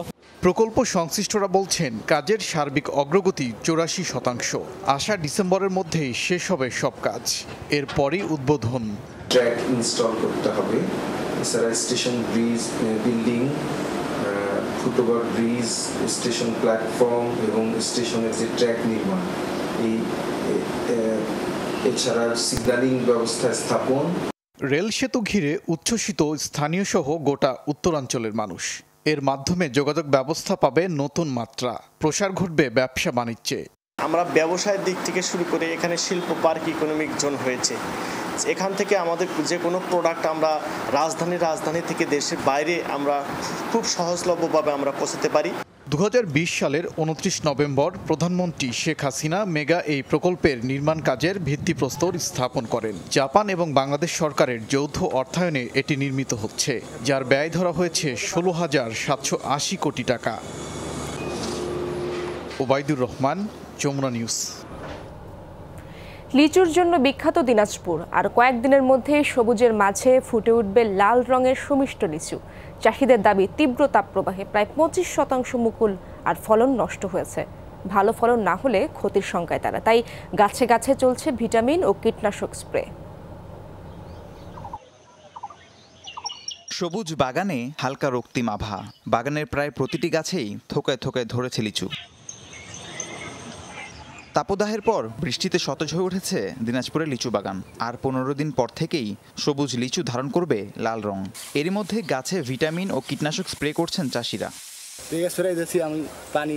প্রকল্প সংশ্লিষ্টরা বলছেন কাজের সার্বিক অগ্রগতি 84%। আশা ডিসেম্বরের মধ্যেই শেষ হবে সব কাজ, এরপরই উদ্বোধন। ট্র্যাক ইনস্টল করতে হবে, এছাড়া station bridge building, foot over bridge, station platform এবং স্টেশনের যে ট্র্যাক নির্মাণ, এছাড়া সিগন্যালিং ব্যবস্থা স্থাপন। রেল সেতু ঘিরে উচ্ছ্বসিত স্থানীয় সহ গোটা উত্তরাঞ্চলের মানুষ। এর মাধ্যমে যোগাযোগ ব্যবস্থা পাবে নতুন মাত্রা, প্রসার ঘটবে ব্যবসা বাণিজ্যে। আমরা ব্যবসায়ের দিক থেকে শুরু করে এখানে শিল্প পার্ক, ইকোনমিক জোন হয়েছে। এখান থেকে আমাদের যে কোনো প্রোডাক্ট আমরা রাজধানী থেকে দেশের বাইরে আমরা খুব সহজলভ্যভাবে আমরা পৌঁছাতে পারি। 2020 সালের 29 নভেম্বর প্রধানমন্ত্রী শেখ হাসিনা মেগা এই প্রকল্পের নির্মাণ কাজের ভিত্তিপ্রস্তর স্থাপন করেন। জাপান এবং বাংলাদেশ সরকারের যৌথ অর্থায়নে এটি নির্মিত হচ্ছে, যার ব্যয় ধরা হয়েছে 16,780 কোটি টাকা। ওবায়দুর রহমান, যমুনা নিউজ। লিচুর জন্য বিখ্যাত দিনাজপুর আর কয়েকদিনের মধ্যে সবুজের মাঝে ফুটে উঠবে লাল রঙের সুমিষ্ট লিচু। চাষিদের দাবি, তীব্র তাপপ্রবাহে প্রায় 25% মুকুল আর ফলন নষ্ট হয়েছে। ভালো ফলন না হলে ক্ষতির শঙ্কায় তারা, তাই গাছে গাছে চলছে ভিটামিন ও কীটনাশক স্প্রে। সবুজ বাগানে হালকা রক্তিম আভা, বাগানের প্রায় প্রতিটি গাছেই থোকায় থোকায় ধরেছে লিচু। তাপদাহের পর বৃষ্টিতে সতেজ হয়ে উঠেছে দিনাজপুরের লিচু বাগান। আর 15 দিন পর থেকেই সবুজ লিচু ধারণ করবে লাল রং। এরই মধ্যে গাছে ভিটামিন ও কীটনাশক স্প্রে করছেন চাষিরা। আমি পানি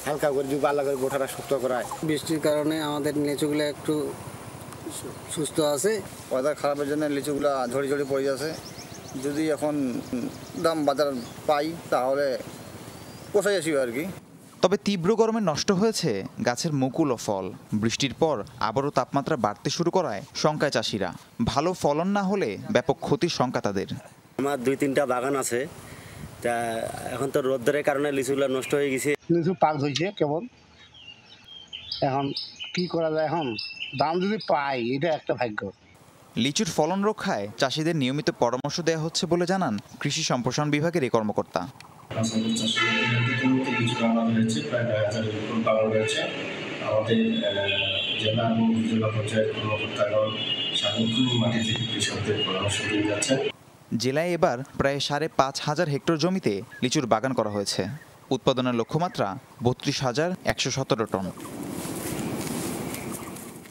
হালকা করে দিই, ভালো করে গোটাটা শক্ত করায়। বৃষ্টির কারণে আমাদের লিচুগুলো একটু সুস্থ আছে। ওয়েদার খারাপের জন্য লিচুগুলো ঝড়ি পড়ে যাচ্ছে। যদি এখন দাম বাজার পাই তাহলে পোষাই আসি আর কি। তবে তীব্র গরমে নষ্ট হয়েছে গাছের মুকুল ও ফল। বৃষ্টির পর আবারও তাপমাত্রা বাড়তে শুরু করায় শঙ্কায় চাষিরা। ভালো ফলন না হলে ব্যাপক ক্ষতির শঙ্কা তাদের। আমার 2-3টা বাগান আছে, তা এখন তো রোদ্রের কারণে লিচুগুলো নষ্ট হয়ে গেছে। লিচু পাক হয়েছে কেবল, এখন কি করা যায়? এখন দাম যদি পাই এটা একটা ভাগ্য। লিচুর ফলন রক্ষায় চাষিদের নিয়মিত পরামর্শ দেওয়া হচ্ছে বলে জানান কৃষি সম্প্রসারণ বিভাগের এই কর্মকর্তা। আমাদের জেলা এবং উপজেলা পর্যায়ের কর্মকর্তাগণ সার্বক্ষণিক মাটি থেকে কৃষকদের পরামর্শ দিয়ে যাচ্ছেন। জেলায় এবার প্রায় 5,500 হেক্টর জমিতে লিচুর বাগান করা হয়েছে। উৎপাদনের লক্ষ্যমাত্রা 32,117 টন।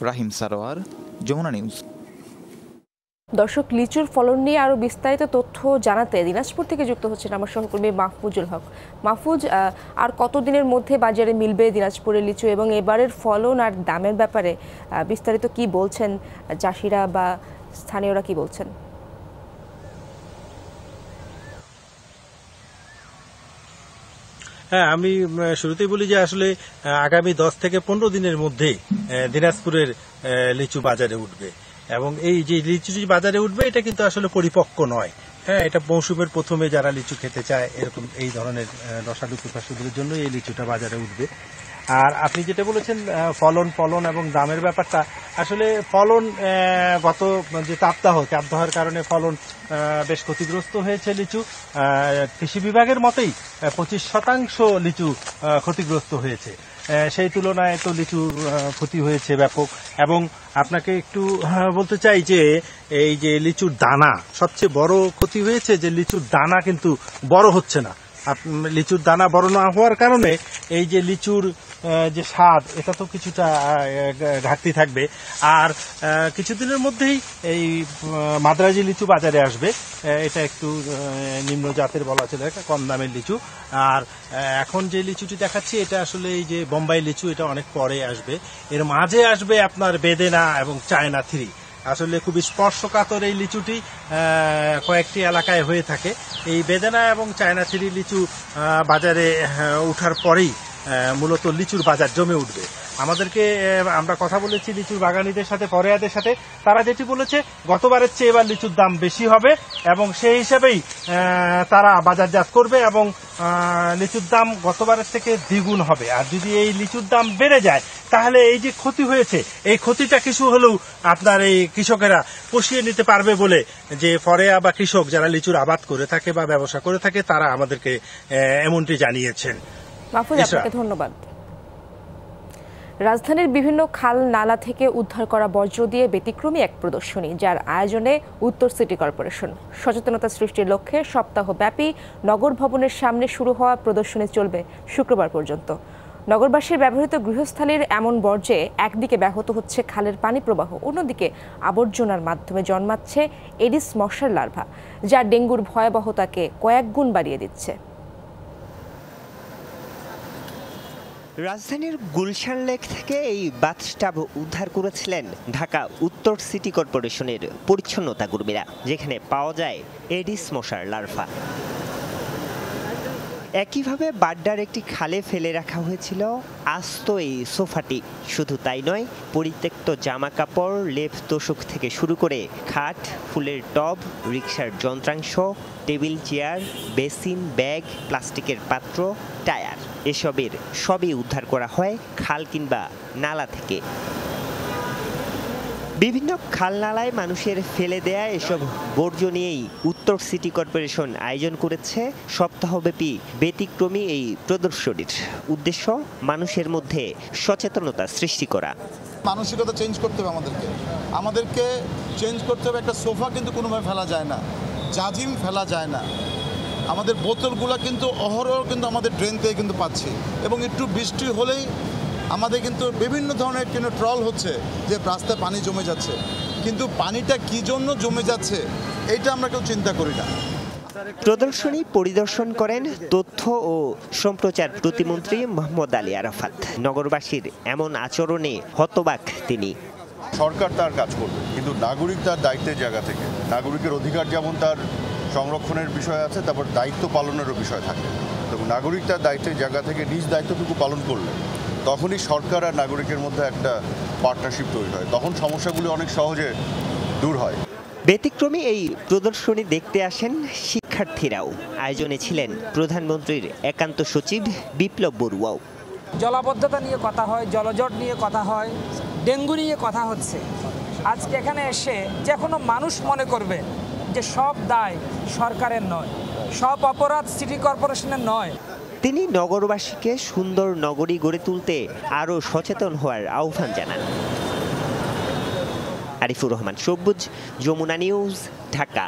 রাহিম সারোয়ার, যমুনা নিউজ। দর্শক, লিচুর ফলন নিয়ে আরো বিস্তারিত তথ্য জানাতে দিনাজপুর থেকে যুক্ত হচ্ছেন আমার সহকর্মী মাহফুজুল হক। মাহফুজ, আর কতদিনের মধ্যে বাজারে মিলবে দিনাজপুরের লিচু এবং এবারের ফলন আর দামের ব্যাপারে বিস্তারিত কি বলছেন চাষিরা বা স্থানীয়রা কি বলছেন? হ্যাঁ, আমি শুরুতেই বলি যে আসলে আগামী 10 থেকে 15 দিনের মধ্যে দিনাজপুরের লিচু বাজারে উঠবে এবং এই যে লিচু বাজারে উঠবে এটা কিন্তু আসলে পরিপক্ক নয়। হ্যাঁ, এটা মৌসুমের প্রথমে যারা লিচু খেতে চায় এরকম এই ধরনের রসালো পিপাসুদের জন্য এই লিচুটা বাজারে উঠবে। আর আপনি যেটা বলেছেন ফলন এবং দামের ব্যাপারটা, আসলে ফলন গত যে তাপদাহের কারণে ফলন বেশ ক্ষতিগ্রস্ত হয়েছে লিচু। কৃষি বিভাগের মতেই 25% লিচু ক্ষতিগ্রস্ত হয়েছে। সেই তুলনায় তো লিচু ক্ষতি হয়েছে ব্যাপক। এবং আপনাকে একটু বলতে চাই যে এই যে লিচুর দানা, সবচেয়ে বড় ক্ষতি হয়েছে যে লিচুর দানা কিন্তু বড় হচ্ছে না। লিচুর দানা বড় না হওয়ার কারণে এই যে লিচুর যে স্বাদ এটা তো কিছুটা ঘাটতি থাকবে। আর কিছুদিনের মধ্যেই এই মাদ্রাজি লিচু বাজারে আসবে। এটা একটু নিম্ন জাতের বলা ছিল, একটা কম দামের লিচু। আর এখন যে লিচুটি দেখাচ্ছি এটা আসলে এই যে বোম্বাই লিচু, এটা অনেক পরে আসবে। এর মাঝে আসবে আপনার বেদেনা এবং চায়না 3। আসলে খুব স্পর্শকাতর এই লিচুটি কয়েকটি এলাকায় হয়ে থাকে। এই বেদেনা এবং চায়না 3 লিচু বাজারে ওঠার পরেই মূলত লিচুর বাজার জমে উঠবে। আমরা কথা বলেছি লিচুর বাগানীদের সাথে, পরেয়াদের সাথে। তারা যেটি বলেছে গতবারের চেয়ে এবার লিচুর দাম বেশি হবে এবং সেই হিসাবেই তারা বাজারজাত করবে এবং লিচুর দাম গতবারের থেকে দ্বিগুণ হবে। আর যদি এই লিচুর দাম বেড়ে যায় তাহলে এই যে ক্ষতি হয়েছে এই ক্ষতিটা কিছু হলেও আপনার এই কৃষকেরা পুষিয়ে নিতে পারবে বলে যে ফরেয়া বা কৃষক যারা লিচুর আবাদ করে থাকে বা ব্যবসা করে থাকে তারা আমাদেরকে এমনটি জানিয়েছেন। মাহফুজ, আপনাকে ধন্যবাদ। রাজধানীর বিভিন্ন খাল নালা থেকে উদ্ধার করা বর্জ্য দিয়ে ব্যতিক্রমী এক প্রদর্শনী, যার আয়োজনে উত্তর সিটি কর্পোরেশন। সচেতনতা সৃষ্টির লক্ষ্যে সপ্তাহব্যাপী নগর ভবনের সামনে শুরু হওয়া প্রদর্শনী চলবে শুক্রবার পর্যন্ত। নগরবাসীর ব্যবহৃত গৃহস্থালির এমন বর্জ্যে একদিকে ব্যাহত হচ্ছে খালের পানি প্রবাহ, অন্যদিকে আবর্জনার মাধ্যমে জন্মাচ্ছে এডিস মশার লার্ভা, যা ডেঙ্গুর ভয়াবহতাকে কয়েক গুণ বাড়িয়ে দিচ্ছে। রাজধানীর গুলশান লেক থেকে এই বাথটাব উদ্ধার করেছিলেন ঢাকা উত্তর সিটি কর্পোরেশনের পরিচ্ছন্নতা কর্মীরা, যেখানে পাওয়া যায় এডিস মশার লার্ভা। একইভাবে বাড্ডার একটি খালে ফেলে রাখা হয়েছিল আস্ত এই সোফাটি। শুধু তাই নয়, পরিত্যক্ত জামা কাপড়, লেপ তোশক থেকে শুরু করে খাট, ফুলের টব, রিকশার যন্ত্রাংশ, টেবিল চেয়ার, বেসিন, ব্যাগ, প্লাস্টিকের পাত্র, টায়ার, এসবের সবই উদ্ধার করা হয় খাল কিংবা নালা থেকে। বিভিন্ন খাল নালায় মানুষের ফেলে দেয়া এসব বর্জ্য নিয়েই উত্তর সিটি কর্পোরেশন আয়োজন করেছে সপ্তাহব্যাপী ব্যতিক্রমী এই প্রদর্শনীর। উদ্দেশ্য মানুষের মধ্যে সচেতনতা সৃষ্টি করা। মানসিকতা চেঞ্জ করতে হবে, আমাদেরকে চেঞ্জ করতে হবে। একটা সোফা কিন্তু কোনোভাবে ফেলা যায় না, জাজিম ফেলা যায় না। আমাদের বোতলগুলো কিন্তু অহরহ কিন্তু আমাদের ড্রেন থেকে কিন্তু পাচ্ছি, এবং একটু বৃষ্টি হলেই আমাদের কিন্তু বিভিন্ন ধরনের কিন্তু ট্রল হচ্ছে যে রাস্তায় পানি জমে যাচ্ছে, কিন্তু পানিটা কি জন্য জমে যাচ্ছে এটা আমরা কেউ চিন্তা করি না। প্রদর্শনী পরিদর্শন করেন তথ্য ও সম্প্রচার প্রতিমন্ত্রী মোহাম্মদ আলী আরাফাত। নগরবাসীর এমন আচরণে হতবাক তিনি। সরকার তার কাজ করবে, কিন্তু নাগরিক তার দায়িত্বের জায়গা থেকে, নাগরিকের অধিকার যেমন তার সংরক্ষণের বিষয় আছে, তারপর দায়িত্ব পালনেরও বিষয় থাকে। তো নাগরিক তার দায়িত্বের জায়গা থেকে নিজ দায়িত্বটুকু পালন করলে তখনই সরকার আর নাগরিকের মধ্যে একটা পার্টনারশিপ তৈরি হয়, তখন সমস্যাগুলি অনেক সহজে দূর হয়। ব্যতিক্রমী এই প্রদর্শনী দেখতে আসেন শিক্ষার্থীরাও। আয়োজনে ছিলেন প্রধানমন্ত্রীর একান্ত সচিব বিপ্লব বড়ুয়াও। জলাবদ্ধতা নিয়ে কথা হয়, জলজট নিয়ে কথা হয়, ডেঙ্গু নিয়ে কথা হচ্ছে। আজকে এখানে এসে যে কোনো মানুষ মনে করবে যে সব দায় সরকারের নয়, সব অপরাধ সিটি কর্পোরেশনের নয়। তিনি নগরবাসীকে সুন্দর নগরী গড়ে তুলতে আরও সচেতন হওয়ার আহ্বান জানান। আরিফুর রহমান সবুজ, যমুনা নিউজ, ঢাকা।